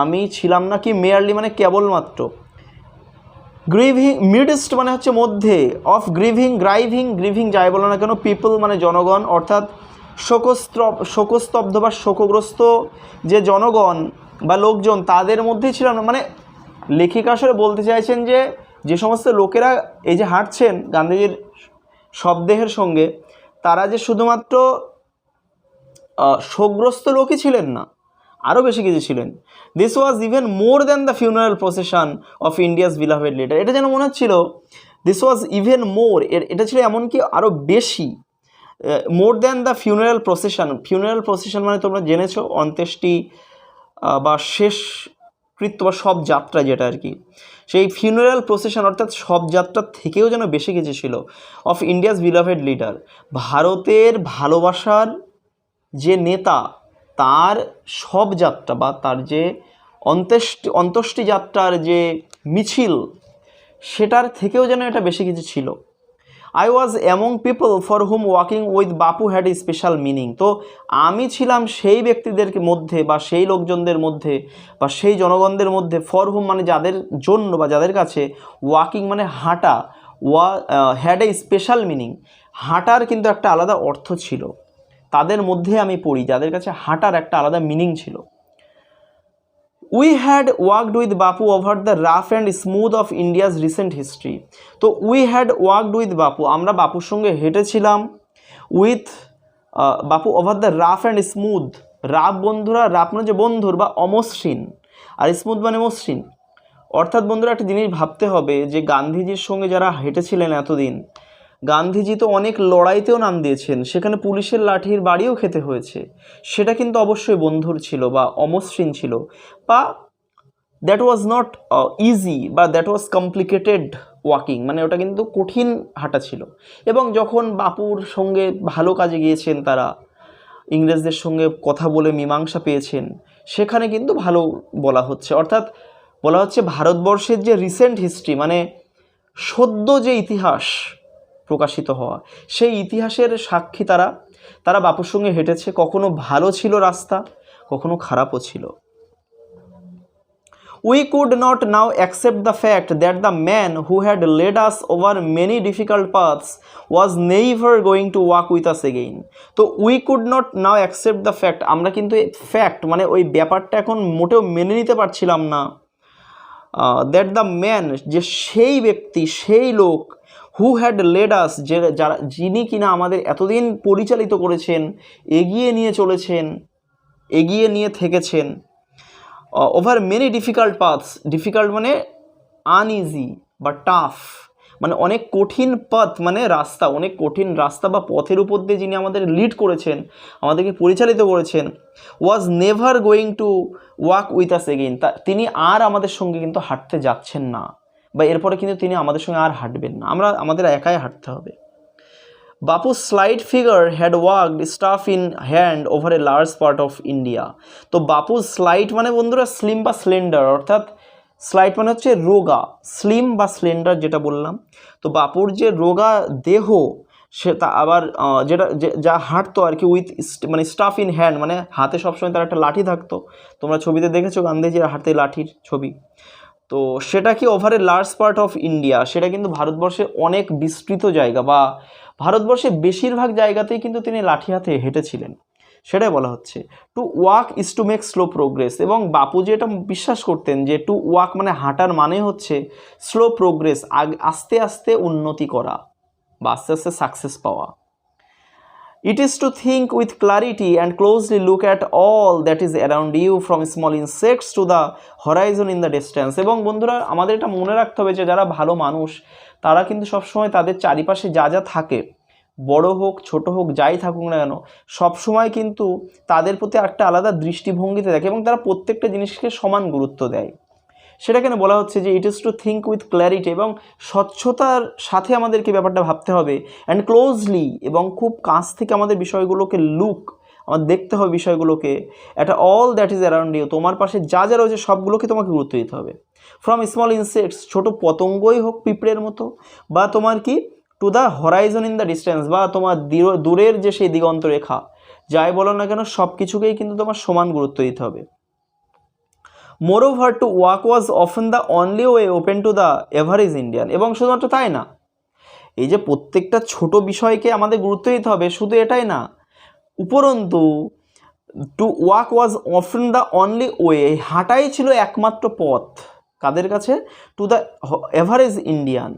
আমি ছিলাম না কি merely মানে কেবলমাত্র, গ্রিভিং মিডস্ট মানে হচ্ছে মধ্যে, অফ গ্রিভিং যাই বলো না কেন, পিপল মানে জনগণ, অর্থাৎ শোকস্তব্ধ বা শোকগ্রস্ত যে জনগণ বা লোকজন, তাদের মধ্যেই ছিলাম না, মানে লেখিকা আসলে বলতে চাইছেন যে সমস্ত লোকেরা এই যে হাঁটছেন গান্ধীজির শবদেহের সঙ্গে, তারা যে শুধুমাত্র শোকগ্রস্ত লোকই ছিলেন না, আরও বেশি কিছু ছিলেন। This was even more than the funeral procession of India's beloved leader, এটা যেন মনে হচ্ছিল দিস ওয়াজ ইভেন মোর, এটা ছিল এমনকি আরও বেশি, more than the funeral procession মানে তোমরা জেনেছো অন্ত্যেষ্টি বা শেষকৃত্য বা সব যাত্রা যেটা আর কি, সেই ফিউনারাল প্রসেশন অর্থাৎ সব যাত্রার থেকেও যেন বেশি কিছু ছিল। অফ ইন্ডিয়াস বিলাভেড লিডার, ভারতের ভালোবাসার যে নেতা, তার সব যাত্রা বা তার যে অন্ত্যেষ্টি যাত্রার যে মিছিল, সেটার থেকেও যেন এটা বেশি কিছু ছিল। I was among people for hmm walking with Bapu had a special meaning. তো আমি ছিলাম সেই ব্যক্তিদের মধ্যে বা সেই লোকজনদের মধ্যে বা সেই জনগণদের মধ্যে, ফর হুম মানে যাদের জন্য বা যাদের কাছে ওয়াকিং মানে হাঁটা, হ্যাড এ স্পেশাল মিনিং, হাঁটার কিন্তু একটা আলাদা অর্থ ছিল, তাদের মধ্যে আমি পড়ি যাদের কাছে হাঁটার একটা আলাদা মিনিং ছিল। We had worked with Bapu over the rough and smooth of India's recent history. তো উই হ্যাড ওয়ার্কড উইথ বাপু, আমরা বাপুর সঙ্গে হেঁটেছিলাম, with Bapu over the rough and smooth, rough বন্ধুরা, রাফ মানে যে বন্ধুর বা অমসৃণ, আর স্মুথ মানে মসৃণ। অর্থাৎ বন্ধুরা একটা জিনিস ভাবতে হবে যে গান্ধীজির সঙ্গে যারা হেঁটেছিলেন এতদিন, গান্ধীজি তো অনেক লড়াইতেও নাম দিয়েছেন, সেখানে পুলিশের লাঠির বাড়িও খেতে হয়েছে, সেটা কিন্তু অবশ্যই বন্ধুর ছিল বা অমসৃণ ছিল, বা দ্যাট ওয়াজ নট ইজি বা দ্যাট ওয়াজ কমপ্লিকেটেড ওয়াকিং, মানে ওটা কিন্তু কঠিন হাঁটা ছিল। এবং যখন বাপুর সঙ্গে ভালো কাজে গিয়েছেন তারা, ইংরেজদের সঙ্গে কথা বলে মীমাংসা পেয়েছেন, সেখানে কিন্তু ভালো বলা হচ্ছে। অর্থাৎ বলা হচ্ছে ভারতবর্ষের যে রিসেন্ট হিস্ট্রি মানে সদ্য যে ইতিহাস প্রকাশিত হওয়া, সেই ইতিহাসের সাক্ষী তারা, তারা বাপুর সঙ্গে হেঁটেছে, কখনো ভালো ছিল রাস্তা, কখনো খারাপও ছিল। We could not now accept the fact that the man who had led us over many difficult paths was never going to walk with us again. তো we could not now accept the fact, আমরা কিন্তু ফ্যাক্ট মানে ওই ব্যাপারটা এখন মোটেও মেনে নিতে পারছিলাম না, দ্যাট দ্য ম্যান যে সেই ব্যক্তি, সেই লোক, হু হ্যাড লেড আস যে যারা, যিনি কিনা আমাদের এতদিন পরিচালিত করেছেন, এগিয়ে নিয়ে চলেছেন, এগিয়ে নিয়ে থেকেছেন, over many difficult paths, difficult মানে আনইজি বা টাফ, মানে অনেক কঠিন পথ মানে রাস্তা, অনেক কঠিন রাস্তা বা পথের উপর দিয়ে যিনি আমাদের লিড করেছেন, আমাদেরকে পরিচালিত করেছেন, was never going to walk with us again, তিনি আর আমাদের সঙ্গে কিন্তু হাঁটতে যাচ্ছেন না, বা এরপরে কিন্তু তিনি আমাদের সঙ্গে আর হাঁটবেন না, আমাদের একাই হাঁটতে হবে। Bapu's slight figure had walked staff in hand over a large part of India. তো বাপুর স্লাইট মানে বন্ধুরা স্লিম বা স্লেন্ডার, অর্থাৎ স্লাইট মানে হচ্ছে রোগা, স্লিম বা স্লেন্ডার যেটা বললাম। তো বাপুর যে রোগা দেহ, সেটা আবার যেটা যা হাঁটতো আর কি, উইথ মানে স্টাফ ইন হ্যান্ড মানে হাতে সবসময় তার একটা লাঠি থাকতো, তোমরা ছবিতে দেখেছো গান্ধীজির হাতে লাঠির ছবি। তো সেটা কি over a large part of India, সেটা কিন্তু ভারতবর্ষের অনেক বিস্তৃত জায়গা বা ভারতবর্ষের বেশিরভাগ জায়গাতেই কিন্তু তিনি লাঠি হাতে হেঁটেছিলেন, সেটাই বলা হচ্ছে। To walk is to make slow progress, এবং বাপুজি এটা বিশ্বাস করতেন যে টু ওয়াক মানে হাঁটার মানে হচ্ছে স্লো প্রোগ্রেস, আস্তে আস্তে উন্নতি করা বা আস্তে আস্তে সাকসেস পাওয়া। It is to think with clarity and closely look at all that is around you from small insects to the horizon in the distance. এবং বন্ধুরা আমাদের এটা মনে রাখতে হবে যে যারা ভালো মানুষ তারা কিন্তু সবসময় তাদের চারিপাশে যা যা থাকে, বড় হোক ছোট হোক যাই থাকুক না কেন, সবসময় কিন্তু তাদের প্রতি একটা আলাদা দৃষ্টিভঙ্গিতে দেখে এবং তারা প্রত্যেকটা জিনিসকে সমান গুরুত্ব দেয়। সেটা কেন বলা হচ্ছে যে it is to think with clarity, এবং স্বচ্ছতার সাথে আমাদেরকে ব্যাপারটা ভাবতে হবে, অ্যান্ড ক্লোজলি এবং খুব কাছ থেকে আমাদের বিষয়গুলোকে আমার দেখতে হবে বিষয়গুলোকে, একটা all that is around you, তোমার পাশে যা যা রয়েছে সবগুলোকে তোমাকে গুরুত্ব দিতে হবে। ফ্রম স্মল ইনসেক্টস, ছোটো পতঙ্গই হোক পিঁপড়ের মতো, বা তোমার কি to the Horizon in the distance, বা তোমার দূরের যে সেই দিগন্ত রেখা, যাই বলো না কেন সব কিছুকেই কিন্তু তোমার সমান গুরুত্ব দিতে হবে। Moreover, to walk was often the only way open to the average Indian, এবং শুধুমাত্র তাই না, এই যে প্রত্যেকটা ছোট বিষয়কে আমাদের গুরুত্ব দিতে হবে শুধু এটাই না, উপরন্তু to walk was often the only way, হাঁটাই ছিল একমাত্র পথ, কাদের কাছে? টু দ্য এভারেজ ইন্ডিয়ান,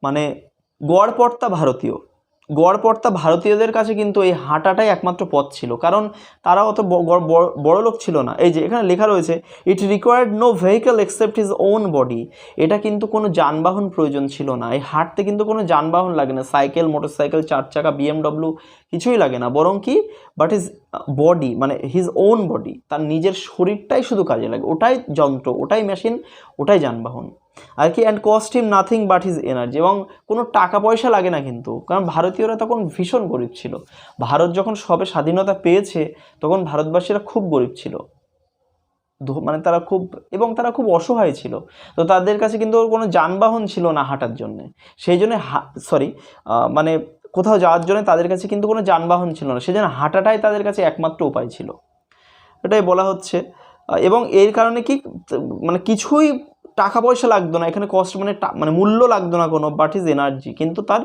মানে গড়পড়তা ভারতীয়দের কাছে কিন্তু এই হাঁটাটাই একমাত্র পথ ছিল, কারণ তারা অত বড় লোক ছিল না। এই যে এখানে লেখা রয়েছে it required no vehicle except his own body, এটা কিন্তু কোনো যানবাহন প্রয়োজন ছিল না, এই হাঁটতে কিন্তু কোনো যানবাহন লাগে না, সাইকেল, মোটরসাইকেল, 4 চাকা, BMW কিছুই লাগে না, বরং কি বাট হিজ বডি মানে হিজ ওন বডি, তার নিজের শরীরটাই শুধু কাজে লাগে, ওটাই যন্ত্র, ওটাই মেশিন, ওটাই যানবাহন আর কি। And cost him nothing but his energy, এবং কোনো টাকা পয়সা লাগে না কিন্তু, কারণ ভারতীয়রা তখন ভীষণ গরিব ছিল, ভারত যখন সবে স্বাধীনতা পেয়েছে তখন ভারতবাসীরা খুব গরিব ছিল। মানে তারা খুব অসহায় ছিল। তো তাদের কাছে কিন্তু কোনো যানবাহন ছিল না হাঁটার জন্য, সেই জন্য মানে কোথাও যাওয়ার জন্য তাদের কাছে কিন্তু কোনো যানবাহন ছিল না, সেই জন্য হাঁটাটাই তাদের কাছে একমাত্র উপায় ছিল, এটাই বলা হচ্ছে। এবং এর কারণে কি মানে কিছুই টাকা পয়সা লাগতো না এখানে, কস্ট মানে মূল্য লাগতো না কোনো, বাট ইজ এনার্জি। কিন্তু তার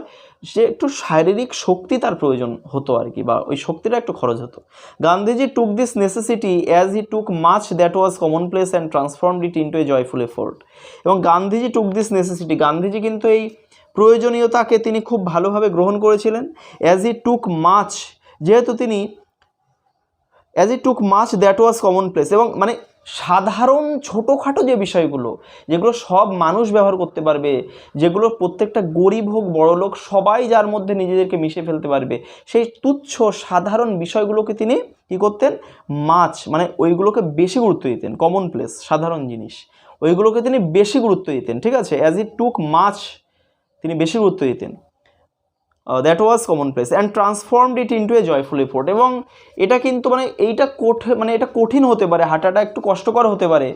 সে একটু শারীরিক শক্তি তার প্রয়োজন হতো আর কি, বা ওই শক্তিটা একটু খরচ হতো। Gandhiji took this necessity as he took much that was commonplace and transformed it into a joyful effort. এবং Gandhiji took this necessity, Gandhiji কিন্তু এই প্রয়োজনীয়তাকে তিনি খুব ভালোভাবে গ্রহণ করেছিলেন। অ্যাজ হি টুক মাচ, যেহেতু তিনি as he took much that was common place, এবং মানে সাধারণ ছোটোখাটো যে বিষয়গুলো, যেগুলো সব মানুষ ব্যবহার করতে পারবে, যেগুলো প্রত্যেকটা গরিব হোক বড়লোক সবাই যার মধ্যে নিজেদেরকে মিশে ফেলতে পারবে, সেই তুচ্ছ সাধারণ বিষয়গুলোকে তিনি কী করতেন, মানে ওইগুলোকে বেশি গুরুত্ব দিতেন। কমন প্লেস সাধারণ জিনিস, ওইগুলোকে তিনি বেশি গুরুত্ব দিতেন, ঠিক আছে। অ্যাজ হি টুক মাচ, তিনি বেশি গুরুত্ব দিতেন, that was commonplace and transformed it into a joyful effort. এবং এটা কিন্তু এটা কঠিন হতে পারে, হাঁটাটা একটু কষ্টকর হতে পারে,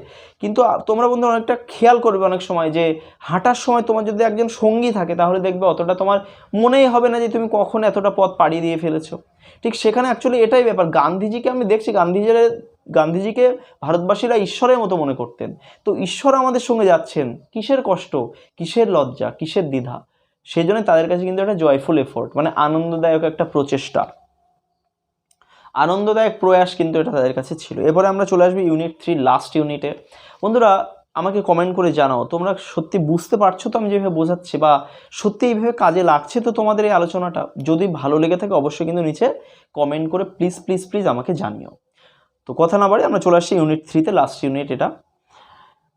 কিন্তু তোমরা বন্ধু অনেকটা খেয়াল করবে অনেক সময় যে হাঁটার সময় তোমার যদি একজন সঙ্গী থাকে তাহলে দেখবে অতটা তোমার মনেই হবে না যে তুমি কখন এতটা পথ পাড়ি দিয়ে ফেলেছো। ঠিক সেখানে অ্যাকচুয়ালি এটাই ব্যাপার। গান্ধীজিকে আমি দেখছি, গান্ধীজিকে ভারতবাসীরা ঈশ্বরের মতো মনে করতেন। তো ঈশ্বর আমাদের সঙ্গে যাচ্ছেন, কিসের কষ্ট, কিসের লজ্জা, কিসের দ্বিধা, সেই জন্য তাদের কাছে কিন্তু একটা জয়ফুল এফোর্ট, মানে আনন্দদায়ক একটা প্রচেষ্টা, আনন্দদায়ক প্রয়াস কিন্তু এটা তাদের কাছে ছিল। এরপরে আমরা চলে আসবো ইউনিট 3 লাস্ট ইউনিটে। বন্ধুরা আমাকে কমেন্ট করে জানাও তোমরা সত্যি বুঝতে পারছো তো আমি যেভাবে বোঝাচ্ছি, বা সত্যি এইভাবে কাজে লাগছে তো তোমাদের এই আলোচনাটা। যদি ভালো লেগে থাকে অবশ্যই কিন্তু নিচে কমেন্ট করে প্লিজ প্লিজ প্লিজ আমাকে জানিও। তো কথা না বাড়ি আমরা চলে আসছি ইউনিট 3-তে, লাস্ট ইউনিট এটা।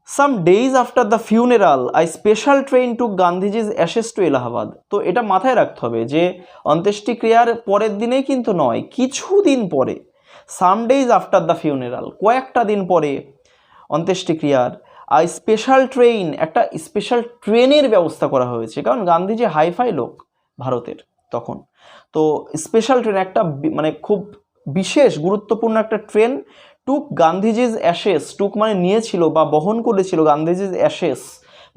Some days after the funeral, a special train took Gandhiji's ashes to Allahabad. তো এটা মাথায় রাখতে হবে যে অন্ত্যেষ্টিক্রিয়ার পরের দিনেই কিন্তু নয়, কিছুদিন পরে, some days after the funeral, কয়েকটা দিন পরে অন্ত্যেষ্টিক্রিয়ার, a special train, একটা স্পেশাল ট্রেনের ব্যবস্থা করা হয়েছে, কারণ গান্ধীজি হাইফাই লোক ভারতের তখন। তো স্পেশাল ট্রেন, একটা মানে খুব বিশেষ গুরুত্বপূর্ণ একটা ট্রেন, টুক গান্ধীজিজ অ্যাশেস, টুক মানে নিয়েছিল বা বহন করেছিল, গান্ধীজিজ অ্যাশেস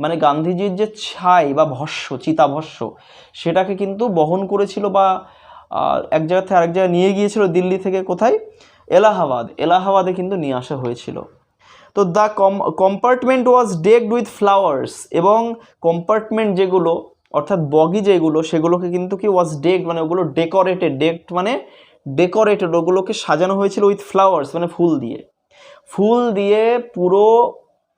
মানে গান্ধীজির যে ছাই বা ভস্য, চিতাভস্য, সেটাকে কিন্তু বহন করেছিল বা এক জায়গা থেকে আরেক জায়গায় নিয়ে গিয়েছিল, দিল্লি থেকে কোথায়, এলাহাবাদে কিন্তু নিয়ে আসা হয়েছিল। তো the compartment was ডেকড with flowers, এবং কম্পার্টমেন্ট যেগুলো অর্থাৎ বগি যেগুলো, সেগুলোকে কিন্তু কি ওয়াজ ডেকড মানে ওগুলো ডেকড মানে ডেকোরেটেড, ওগুলোকে সাজানো হয়েছিল উইথ ফ্লাওয়ার্স মানে ফুল দিয়ে পুরো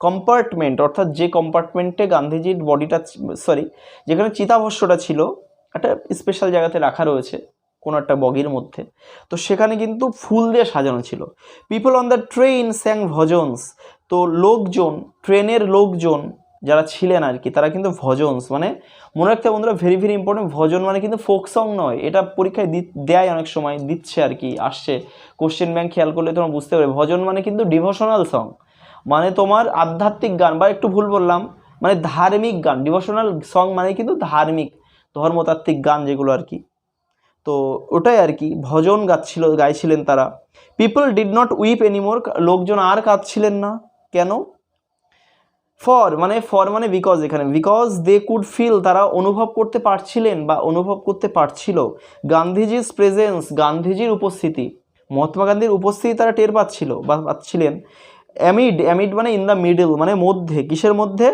কম্পার্টমেন্ট, অর্থাৎ যে কম্পার্টমেন্টে গান্ধীজির বডিটা, যেখানে চিতাভস্যটা ছিল, একটা স্পেশাল জায়গাতে রাখা রয়েছে কোনো একটা বগির মধ্যে, তো সেখানে কিন্তু ফুল দিয়ে সাজানো ছিল। People on the train স্যাং bhajans, তো লোকজন, ট্রেনের লোকজন যারা ছিলেন আর কি, তারা কিন্তু ভজনস মানে মনে রাখতে বন্ধুরা, ভেরি ভেরি ইম্পর্টেন্ট, ভজন মানে কিন্তু ফোক সং নয়, এটা পরীক্ষায় দেয় অনেক সময়, দিচ্ছে আর কি, আসছে কোশ্চেন ব্যাংক, খেয়াল করলে তোমরা বুঝতে পারবে। ভজন মানে কিন্তু ডিভোশনাল সং, মানে তোমার আধ্যাত্মিক গান, বা একটু ভুল বললাম, মানে ধার্মিক গান। ডিভোশনাল সং মানে কিন্তু ধার্মিক ধর্মতাত্ত্বিক গান যেগুলো আর কি, তো ওটাই আর কি, ভজন গাইছিলেন তারা। People did not weep anymore, লোকজন আর কাঁদছিলেন না, কেন, ফর মানে বিকজ, এখানে বিকজ দে কুড ফিল, তারা অনুভব করতে পারছিলেন বা অনুভব করতে পারছিল, গান্ধীজির প্রেজেন্স, গান্ধীজির উপস্থিতি, মহাত্মা গান্ধীর উপস্থিতি তারা টের পাচ্ছিল বা পাচ্ছিলেন। অ্যামিড মানে ইন দ্য মিডল মানে মধ্যে, কিসের মধ্যে,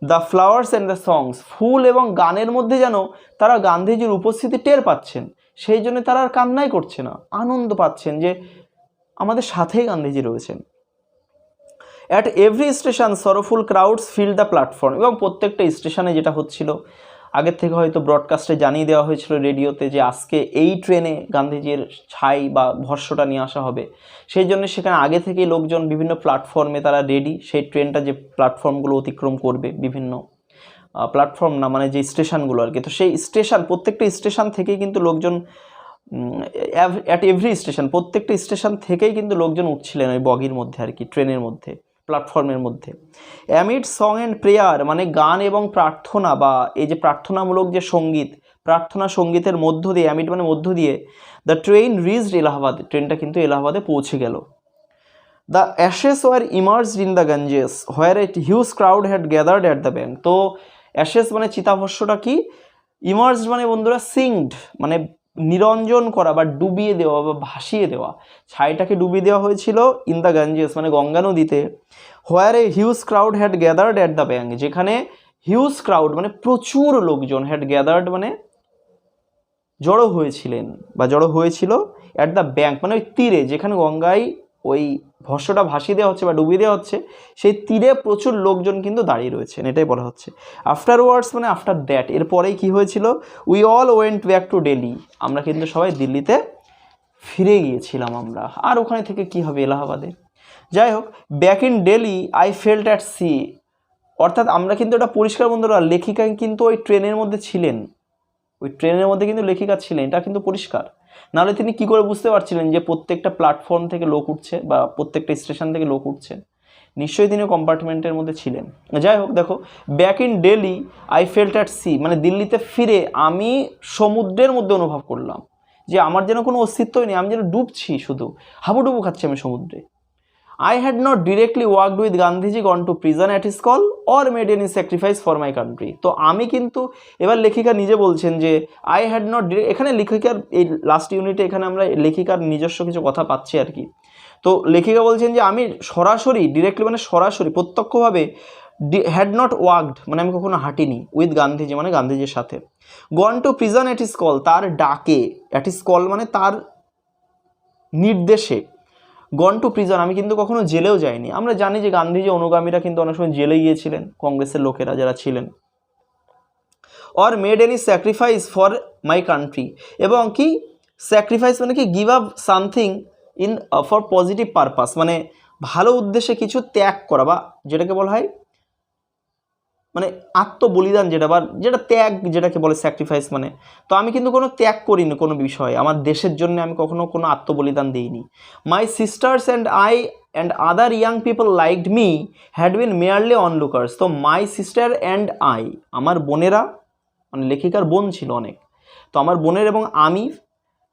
the flowers and the songs, ফুল এবং গানের মধ্যে যেন তারা গান্ধীজির উপস্থিতি টের পাচ্ছেন, সেই জন্য তারা আর কান্নাই করছে না, আনন্দ পাচ্ছেন যে আমাদের সাথেই গান্ধীজি রয়েছেন। At every station sorrowful crowds fill the platform, এবং প্রত্যেকটা স্টেশনে যেটা হচ্ছিল, আগের থেকে হয়তো ব্রডকাস্টে জানিয়ে দেওয়া হয়েছিল রেডিওতে যে আজকে এই ট্রেনে গান্ধীজির ছাই বা ভস্যটা নিয়ে আসা হবে, সেই জন্য সেখানে আগে থেকেই লোকজন বিভিন্ন প্ল্যাটফর্মে তারা রেডি, সেই ট্রেনটা যে প্ল্যাটফর্মগুলো অতিক্রম করবে, বিভিন্ন প্ল্যাটফর্ম না মানে যে স্টেশনগুলো আর কি, তো সেই স্টেশন, প্রত্যেকটা স্টেশন থেকেই কিন্তু লোকজন, অ্যাট এভরি স্টেশন, প্রত্যেকটা স্টেশন থেকেই কিন্তু লোকজন উঠছিলেন ওই বগির মধ্যে আর কি, ট্রেনের মধ্যে, প্ল্যাটফর্মের মধ্যে। অ্যামিড সং অ্যান্ড প্রেয়ার মানে গান এবং প্রার্থনা, বা এই যে প্রার্থনামূলক যে সঙ্গীত, প্রার্থনা সঙ্গীতের মধ্য দিয়ে, অ্যামিড মানে মধ্য দিয়ে, দ্য ট্রেন রিচড এলাহাবাদ, ট্রেনটা কিন্তু এলাহাবাদে পৌঁছে গেল। The ashes were emerged in the Ganges where a huge crowd had gathered at the bank. তো অ্যাশেস মানে চিতাভস্যটা কি, ইমার্জড মানে বন্ধুরা সিঙ্কড মানে নিরঞ্জন করা বা ডুবিয়ে দেওয়া বা ভাসিয়ে দেওয়া, ছাইটাকে ডুবিয়ে দেওয়া হয়েছিল ইন দ্য গঞ্জেস মানে গঙ্গা নদীতে, where a huge crowd had gathered at the bank, যেখানে হিউজ ক্রাউড মানে প্রচুর লোকজন, হ্যাড গ্যাদার্ড মানে জড়ো হয়েছিলেন বা জড়ো হয়েছিল, অ্যাট দ্য ব্যাঙ্ক মানে ওই তীরে, যেখানে গঙ্গায় ওই ভস্যটা ভাসিয়ে দেওয়া হচ্ছে বা ডুবিয়ে দেওয়া হচ্ছে সেই তীরে প্রচুর লোকজন কিন্তু দাঁড়িয়ে রয়েছেন, এটাই বলা হচ্ছে। আফটারওয়ার্ডস মানে আফটার দ্যাট, এরপরেই কী হয়েছিল, we all went back to Delhi, আমরা কিন্তু সবাই দিল্লিতে ফিরে গিয়েছিলাম আমরা, আর ওখানে থেকে কি হবে এলাহাবাদে। যাই হোক, back in Delhi I felt at sea, অর্থাৎ আমরা কিন্তু এটা পরিষ্কার বন্ধুরা, লেখিকা কিন্তু ওই ট্রেনের মধ্যে ছিলেন, ওই ট্রেনের মধ্যে কিন্তু লেখিকা ছিলেন, এটা কিন্তু পরিষ্কার। নাহলে তিনি কি করে বুঝতে পারছিলেন যে প্রত্যেকটা প্ল্যাটফর্ম থেকে লোক উঠছে বা প্রত্যেকটা স্টেশন থেকে লোক উঠছে, নিশ্চয়ই তিনি কম্পার্টমেন্টের মধ্যে ছিলেন। যাই হোক দেখো, back in Delhi I felt at sea মানে দিল্লিতে ফিরে আমি সমুদ্রের মধ্যে অনুভব করলাম যে আমার যেন কোনো অস্তিত্বই নেই, আমি যেন ডুবছি, শুধু হাবুডুবু খাচ্ছি আমি সমুদ্রে। I had not directly worked with Gandhiji, gone to prison at his call or made any sacrifice for my country. তো আমি কিন্তু, এবার লেখিকা নিজে বলছেন যে I had not, এখানে লেখিকার এই লাস্ট ইউনিটে এখানে আমরা লেখিকার নিজস্ব কিছু কথা পাচ্ছি আর কি। তো লেখিকা বলছেন যে আমি সরাসরি, ডিরেক্টলি মানে সরাসরি প্রত্যক্ষভাবে, হ্যাড নট ওয়ার্কড মানে আমি কখনো হাঁটিনি, উইথ গান্ধীজি মানে গান্ধীজির সাথে, gone to prison at his call তার ডাকে, অ্যাট হিজ কল মানে তার নির্দেশে, গন টু প্রিজন আমি কিন্তু কখনো জেলেও যাইনি। আমরা জানি যে গান্ধীজি অনুগামীরা কিন্তু অনেক সময় জেলে গিয়েছিলেন, কংগ্রেসের লোকেরা যারা ছিলেন। Or made any sacrifice for my country, এবং কি স্যাক্রিফাইস মানে কি give up something in for positive purpose মানে ভালো উদ্দেশ্যে কিছু ত্যাগ করা, বা যেটাকে বলা হয় মানে আত্মবলিদান, যেটা বা যেটা ত্যাগ যেটাকে বলে স্যাক্রিফাইস মানে। তো আমি কিন্তু কোনো ত্যাগ করিনি কোনো বিষয়ে, আমার দেশের জন্য আমি কখনো কোনো আত্মবলিদান দিইনি। My sisters and I and other young people liked me had been merely onlookers. তো মাই সিস্টার অ্যান্ড আই আমার বোনেরা, মানে লেখিকার বোন ছিল অনেক, তো আমার বোনের এবং আমি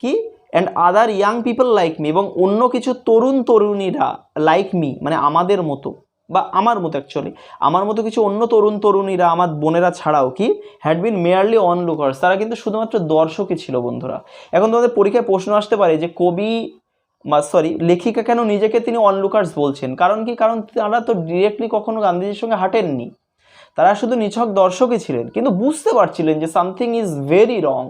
কি, and other young people like me এবং অন্য কিছু তরুণ তরুণীরা, লাইক মি মানে আমাদের মতো বা আমার মতো, অ্যাকচুয়ালি আমার মতো কিছু অন্য তরুণ তরুণীরা, আমার বোনেরা ছাড়াও কি, হ্যাড বিন মেয়ারলি অনলুকার্স তারা কিন্তু শুধুমাত্র দর্শকই ছিল বন্ধুরা। এখন তোমাদের পরীক্ষায় প্রশ্ন আসতে পারে যে কবি লেখিকা কেন নিজেকে তিনি অনলুকার্স বলছেন, কারণ কি, কারণ তারা তো ডিরেক্টলি কখনো গান্ধীজির সঙ্গে হাঁটেননি, তারা শুধু নিছক দর্শকই ছিলেন, কিন্তু বুঝতে পারছিলেন যে সামথিং ইজ ভেরি রং,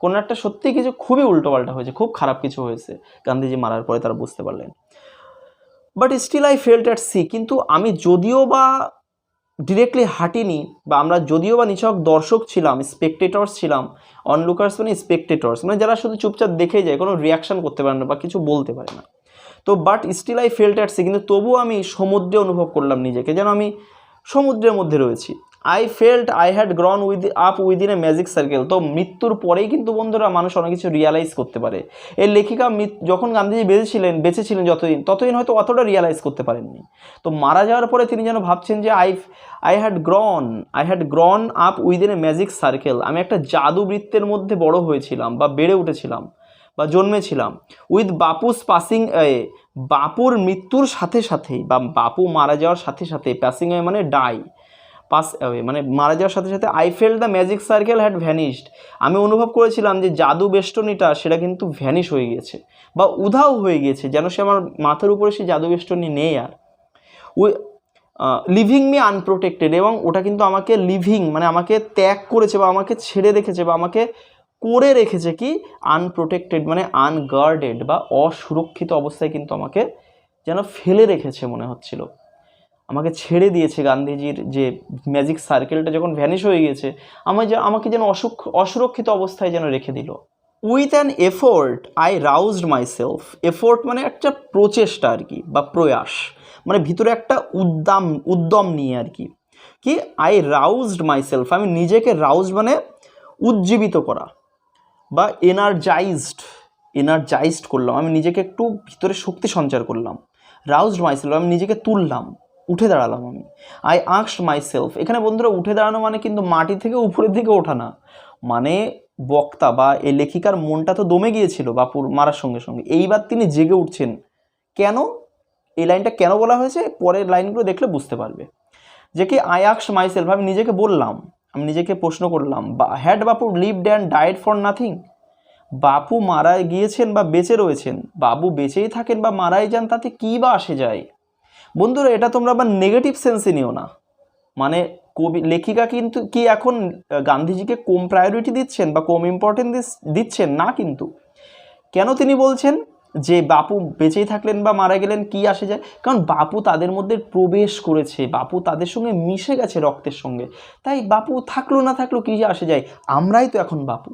কোনো একটা সত্যি কিছু খুবই উল্টোপাল্টা হয়েছে, খুব খারাপ কিছু হয়েছে গান্ধীজি মারার পরে, তারা বুঝতে পারলেন। But still I felt at sea, কিন্তু আমি যদিও বা ডিরেক্টলি হাঁটিনি, বা আমরা যদিও বা নিছক দর্শক ছিলাম, স্পেকটেটর্স ছিলাম, অনলুকার্স মানে স্পেকটেটর্স মানে যারা শুধু চুপচাপ দেখে যায়, কোনো রিয়াকশান করতে পারে না বা কিছু বলতে পারে না। তো but still I felt at sea, কিন্তু তবুও আমি সমুদ্রে অনুভব করলাম নিজেকে, যেন আমি সমুদ্রের মধ্যে রয়েছি। I felt I had grown within a magic circle. তো মৃত্যুর পরেই কিন্তু বন্ধুরা মানুষ অনেক কিছু রিয়ালাইজ করতে পারে। এই লেখিকা যখন গান্ধীজি বেঁচেছিলেন ততদিন হয়তো অতটা রিয়ালাইজ করতে পারেননি। তো মারা যাওয়ার পরে তিনি যেন ভাবছেন যে I had grown up within a magic circle, আমি একটা জাদু বৃত্তের মধ্যে বড় হয়েছিলাম বা বেড়ে উঠেছিলাম বা জন্মেছিলাম। উইথ বাপুস পাসিং বাপুর মৃত্যুর সাথে সাথেই বা বাপু মারা যাওয়ার সাথে সাথে, পাসিং মানে ডাই, পাস অ্যাওয়ে মানে মারা যাওয়ার সাথে সাথে, I felt the magic circle had vanished, আমি অনুভব করেছিলাম যে জাদু বেষ্টনীটা সেটা কিন্তু ভ্যানিশ হয়ে গিয়েছে বা উধাও হয়ে গিয়েছে, যেন সে আমার মাথার উপরে সেই জাদু বেষ্টনী নেই আর। লিভিং মি আনপ্রোটেক্টেড, এবং ওটা কিন্তু আমাকে লিভিং মানে আমাকে ত্যাগ করেছে বা আমাকে ছেড়ে রেখেছে বা আমাকে করে রেখেছে কি, আনপ্রোটেক্টেড মানে আনগার্ডেড বা অসুরক্ষিত অবস্থায় কিন্তু আমাকে যেন ফেলে রেখেছে মনে হচ্ছিল, আমাকে ছেড়ে দিয়েছে। গান্ধীজির যে ম্যাজিক সার্কেলটা যখন ভ্যানিশ হয়ে গিয়েছে, আমাকে যেন অসুরক্ষিত অবস্থায় যেন রেখে দিল। With an effort I রাউজড my self, effort মানে একটা প্রচেষ্টা আর কি বা প্রয়াস, মানে ভিতরে একটা উদ্যম নিয়ে আর কি, আই রাউজড মাই সেলফ আমি নিজেকে, রাউজড মানে উজ্জীবিত করা বা এনার্জাইজড করলাম, আমি নিজেকে একটু ভিতরে শক্তি সঞ্চার করলাম। রাউজড মাই সেলফ আমি নিজেকে তুললাম, উঠে দাঁড়ালাম আমি। আই আস্কড মাই সেলফ, এখানে বন্ধুরা উঠে দাঁড়ানো মানে কিন্তু মাটি থেকে উপরের দিকে ওঠা না, মানে বক্তা বা এই লেখিকার মনটা তো দমে গিয়েছিল বাপুর মারার সঙ্গে সঙ্গে, এইবার তিনি জেগে উঠছেন। কেন? এই লাইনটা কেন বলা হয়েছে পরের লাইনগুলো দেখলে বুঝতে পারবে। যে কি আই আস্কড মাইসেলফ, আমি নিজেকে বললাম, আমি নিজেকে প্রশ্ন করলাম, had Bapu lived and died for nothing, বাপু মারা গিয়েছেন বা বেঁচে রয়েছেন, বাবু বেঁচেই থাকেন বা মারাই যান, তাতে কী বা আসে যায়। বন্ধুরা এটা তোমরা আবার নেগেটিভ সেন্সে নিও না, মানে কবি লেখিকা কিন্তু কি এখন গান্ধীজিকে কম প্রায়োরিটি দিচ্ছেন বা কম ইম্পর্টেন্স দিচ্ছেন না, কিন্তু কেন তিনি বলছেন যে বাপু বেঁচেই থাকলেন বা মারা গেলেন কি আসে যায়, কারণ বাপু তাদের মধ্যে প্রবেশ করেছে, বাপু তাদের সঙ্গে মিশে গেছে রক্তের সঙ্গে, তাই বাপু থাকলো না থাকলো কি আসে যায়, আমরাই তো এখন বাপু।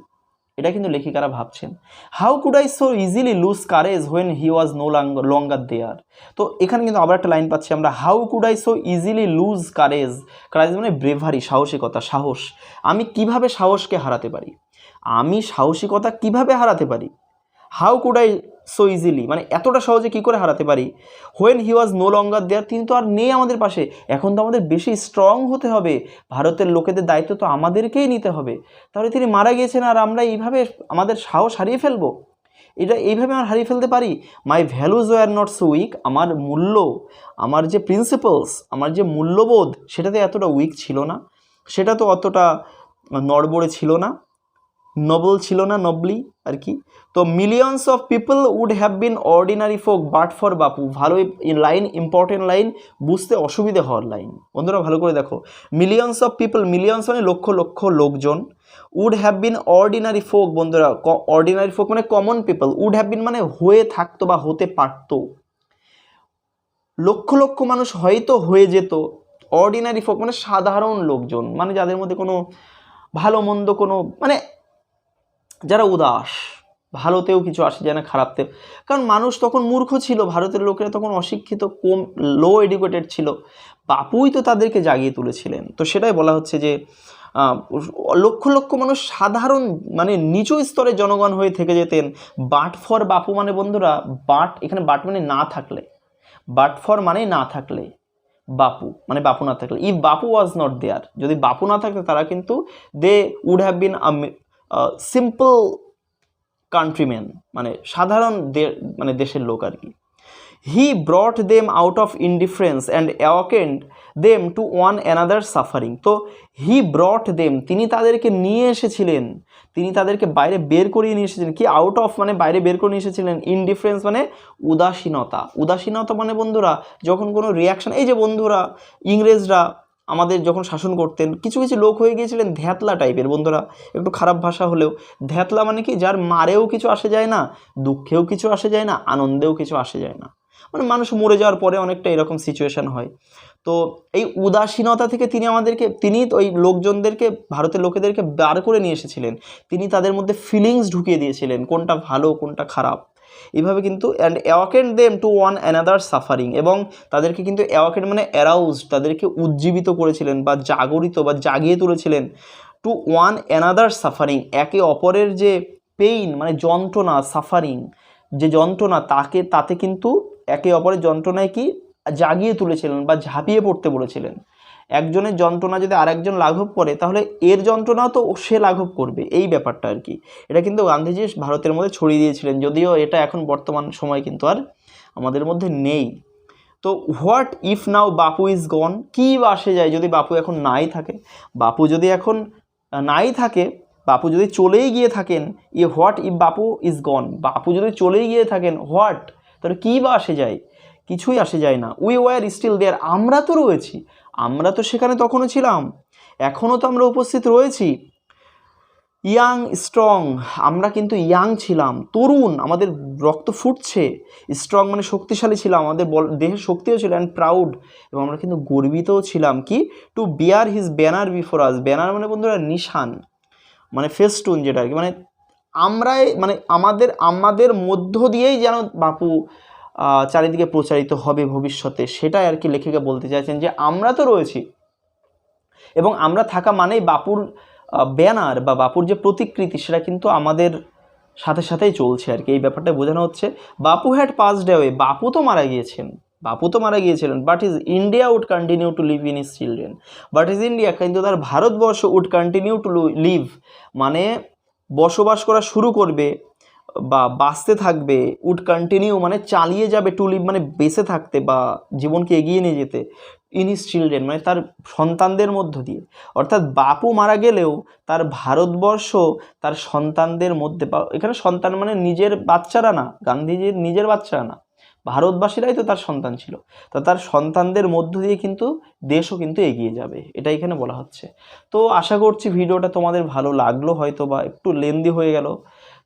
এটা কিন্তু লেখিকারা ভাবছেন। How could I so easily lose courage when he was no longer there. তো এখানে কিন্তু আবার একটা লাইন পাচ্ছি আমরা, how could I so easily lose courage, courage মানে ব্রেভারি, সাহসিকতা, সাহস, আমি কিভাবে সাহসকে হারাতে পারি, আমি সাহসিকতা কিভাবে হারাতে পারি, how could I so easily মানে এতটা সহজে কী করে হারাতে পারি, when he was no longer দেয়ার, তিনি তো আর নেই আমাদের পাশে, এখন তো আমাদের বেশি স্ট্রং হতে হবে, ভারতের লোকেদের দায়িত্ব তো আমাদেরকেই নিতে হবে, তাহলে তিনি মারা গিয়েছেন আর আমরা এইভাবে আমাদের সাহস হারিয়ে ফেলবো, এটা এইভাবে আমরা হারিয়ে ফেলতে পারি। My values were not so weak, আমার মূল্য, আমার যে প্রিন্সিপালস, আমার যে মূল্যবোধ সেটাতে এতটা উইক ছিল না, সেটা তো অতটা নড়বড়ে ছিল না, নবল ছিল না, নবলি আর কি। তো millions of people would have been ordinary folk but for Bapu, ভালো লাইন, ইম্পর্টেন্ট লাইন, বুঝতে অসুবিধে হওয়ার লাইন, বন্ধুরা ভালো করে দেখো। মিলিয়ন্স অফ পিপল, মিলিয়ন্স মানে লক্ষ লক্ষ লোকজন, would have been ordinary folk, বন্ধুরা অর্ডিনারি ফোক মানে common people, would have been মানে হয়ে থাকতো বা হতে পারতো, লক্ষ লক্ষ মানুষ হয়তো হয়ে যেত, অর্ডিনারি ফোক মানে সাধারণ লোকজন, মানে যাদের মধ্যে কোনো ভালো মন্দ কোনো মানে যারা উদাস, ভালোতেও কিছু আসে যায় না, খারাপতেও, কারণ মানুষ তখন মূর্খ ছিল, ভারতের লোকেরা তখন অশিক্ষিত, কম লো এডুকেটেড ছিল, বাপুই তো তাদেরকে জাগিয়ে তুলেছিলেন। তো সেটাই বলা হচ্ছে যে লক্ষ লক্ষ মানুষ সাধারণ মানে নিচু স্তরের জনগণ হয়ে থেকে যেতেন, বাট ফর বাপু মানে বন্ধুরা, বাট এখানে বাট মানে না থাকলে, বাট ফর মানে না থাকলে, বাপু মানে বাপু না থাকলে, if Bapu was not there, যদি বাপু না থাকতো তারা কিন্তু they would have been simple countryman, মানে সাধারণ মানে দেশের লোক আর কি। He brought them out of indifference and awakened them to one another suffering. তো হি ব্রট দেম, তিনি তাদেরকে নিয়ে এসেছিলেন, তিনি তাদেরকে বাইরে বের করিয়ে নিয়ে এসেছিলেন, কি আউট অফ মানে বাইরে বের করে নিয়ে এসেছিলেন, ইনডিফারেন্স মানে উদাসীনতা, উদাসীনতা মানে বন্ধুরা যখন কোনো রিয়াকশান, এই যে বন্ধুরা ইংরেজরা আমাদের যখন শাসন করতেন কিছু কিছু লোক হয়ে গিয়েছিলেন ধ্যাতলা টাইপের, বন্ধুরা একটু খারাপ ভাষা হলেও ধ্যাতলা মানে কি, যার মারেও কিছু আসে যায় না, দুঃখেও কিছু আসে যায় না, আনন্দেও কিছু আসে যায় না, মানে মানুষ মরে যাওয়ার পরে অনেকটা এরকম সিচুয়েশান হয়। তো এই উদাসীনতা থেকে তিনি আমাদেরকে, তিনি ওই লোকজনদেরকে, ভারতের লোকেদেরকে বার করে নিয়ে এসেছিলেন, তিনি তাদের মধ্যে ফিলিংস ঢুকিয়ে দিয়েছিলেন, কোনটা ভালো কোনটা খারাপ, এইভাবে কিন্তু and awakened them to one another suffering, এবং তাদেরকে কিন্তু অ্যাওয়াকেন্ড মানে অ্যারাউজ, তাদেরকে উজ্জীবিত করেছিলেন বা জাগরিত বা জাগিয়ে তুলেছিলেন, টু ওয়ান অ্যানাদার সাফারিং, একে অপরের যে পেইন মানে যন্ত্রণা, সাফারিং যে যন্ত্রণা, তাতে কিন্তু একে অপরের যন্ত্রণায় কি জাগিয়ে তুলেছিলেন বা ঝাঁপিয়ে পড়তে বলেছিলেন। একজনের যন্ত্রণা যদি আরেকজন লাঘব করে তাহলে এর যন্ত্রণাও তো সে লাঘব করবে, এই ব্যাপারটা আর কি। এটা কিন্তু গান্ধীজি ভারতের মধ্যে ছড়িয়ে দিয়েছিলেন, যদিও এটা এখন বর্তমান সময় কিন্তু আর আমাদের মধ্যে নেই। তো what if now Bapu is গন, কী বা আসে যায় যদি বাপু এখন নাই থাকে, বাপু যদি এখন নাই থাকে, বাপু যদি চলেই গিয়ে থাকেন, হোয়াট ইফ বাপু ইজ গন, বাপু যদি চলেই গিয়ে থাকেন, হোয়াট তাহলে কী বা আসে যায়, কিছুই আসে যায় না। উই ওয়ার স্টিল দেয়ার, আমরা তো রয়েছি, আমরা তো সেখানে তখনও ছিলাম, এখনও তো আমরা উপস্থিত রয়েছি। ইয়াং স্ট্রং, আমরা কিন্তু ইয়াং ছিলাম, তরুণ, আমাদের রক্ত ফুটছে, স্ট্রং মানে শক্তিশালী ছিলাম, আমাদের দেহের শক্তিও ছিল, অ্যান্ড প্রাউড, এবং আমরা কিন্তু গর্বিতও ছিলাম, কি to bear his banner before us, banner মানে বন্ধুরা নিশান মানে ফেস্টুন, যেটা আর কি, মানে আমরাই মানে আমাদের মধ্য দিয়েই যেন বাপু চারিদিকে প্রচারিত হবে ভবিষ্যতে, সেটাই আর কি লেখিকা বলতে চাইছেন, যে আমরা তো রয়েছি এবং আমরা থাকা মানেই বাপুর ব্যানার বা বাপুর যে প্রতিকৃতি সেটা কিন্তু আমাদের সাথে সাথেই চলছে আর কি, এই ব্যাপারটা বোঝানো হচ্ছে। বাপু হ্যাড পাসড অ্যাওয়ে, বাপু তো মারা গিয়েছেন, বাপু তো মারা গিয়েছিলেন, but is India would continue to live in his children, but is India কিন্তু তার ভারতবর্ষ উড কন্টিনিউ টু লিভ মানে বসবাস করা শুরু করবে বা বাঁচতে থাকবে, উড কন্টিনিউ মানে চালিয়ে যাবে, টু লিভ মানে বেঁচে থাকতে বা জীবনকে এগিয়ে নিয়ে যেতে, ইন হিজ চিলড্রেন মানে তার সন্তানদের মধ্য দিয়ে। অর্থাৎ বাপু মারা গেলেও তার ভারতবর্ষ তার সন্তানদের মধ্যে, বা এখানে সন্তান মানে নিজের বাচ্চারা না, গান্ধীজির নিজের বাচ্চারা না, ভারতবাসীরাই তো তার সন্তান ছিল। তো তার সন্তানদের মধ্য দিয়ে কিন্তু দেশও কিন্তু এগিয়ে যাবে, এটা এখানে বলা হচ্ছে। তো আশা করছি ভিডিওটা তোমাদের ভালো লাগলো, হয়তো বা একটু লেন্দি হয়ে গেল।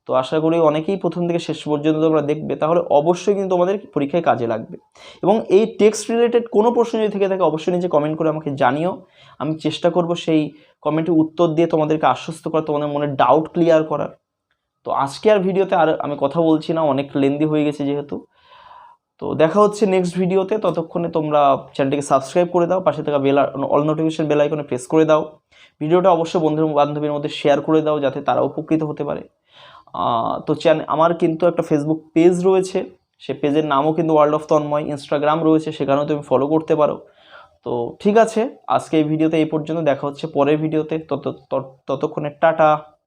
তো আশা করি অনেকেই প্রথম থেকে শেষ পর্যন্ত তোমরা দেখবে, তাহলে অবশ্যই কিন্তু তোমাদের পরীক্ষায় কাজে লাগবে। এবং এই টেক্সট রিলেটেড কোনো প্রশ্ন যদি থেকে থাকে অবশ্যই নিচে কমেন্ট করে আমাকে জানিও। আমি চেষ্টা করব সেই কমেন্টে উত্তর দিয়ে তোমাদেরকে আশ্বস্ত করা, তোমাদের মনে ডাউট ক্লিয়ার করার। তো আজকে আর ভিডিওতে আর আমি কথা বলছি না, অনেক লেন্দি হয়ে গেছে যেহেতু। তো দেখা হচ্ছে নেক্সট ভিডিওতে, ততক্ষণে তোমরা চ্যানেলটিকে সাবস্ক্রাইব করে দাও, পাশে থাকা অল নোটিফিকেশন বেল আইকনে প্রেস করে দাও। ভিডিওটা অবশ্যই বন্ধু বান্ধবীর মধ্যে শেয়ার করে দাও যাতে তারা উপকৃত হতে পারে। তো আমার কিন্তু একটা ফেসবুক পেজ রয়েছে, সে পেজের নামও কিন্তু ওয়ার্ল্ড অফ তন্ময়। ইনস্টাগ্রাম রয়েছে, সেখানেও তুমি ফলো করতে পারো। তো ঠিক আছে, আজকে এই ভিডিওতে এই পর্যন্ত, দেখা হচ্ছে পরের ভিডিওতে। ততক্ষণে টাটা।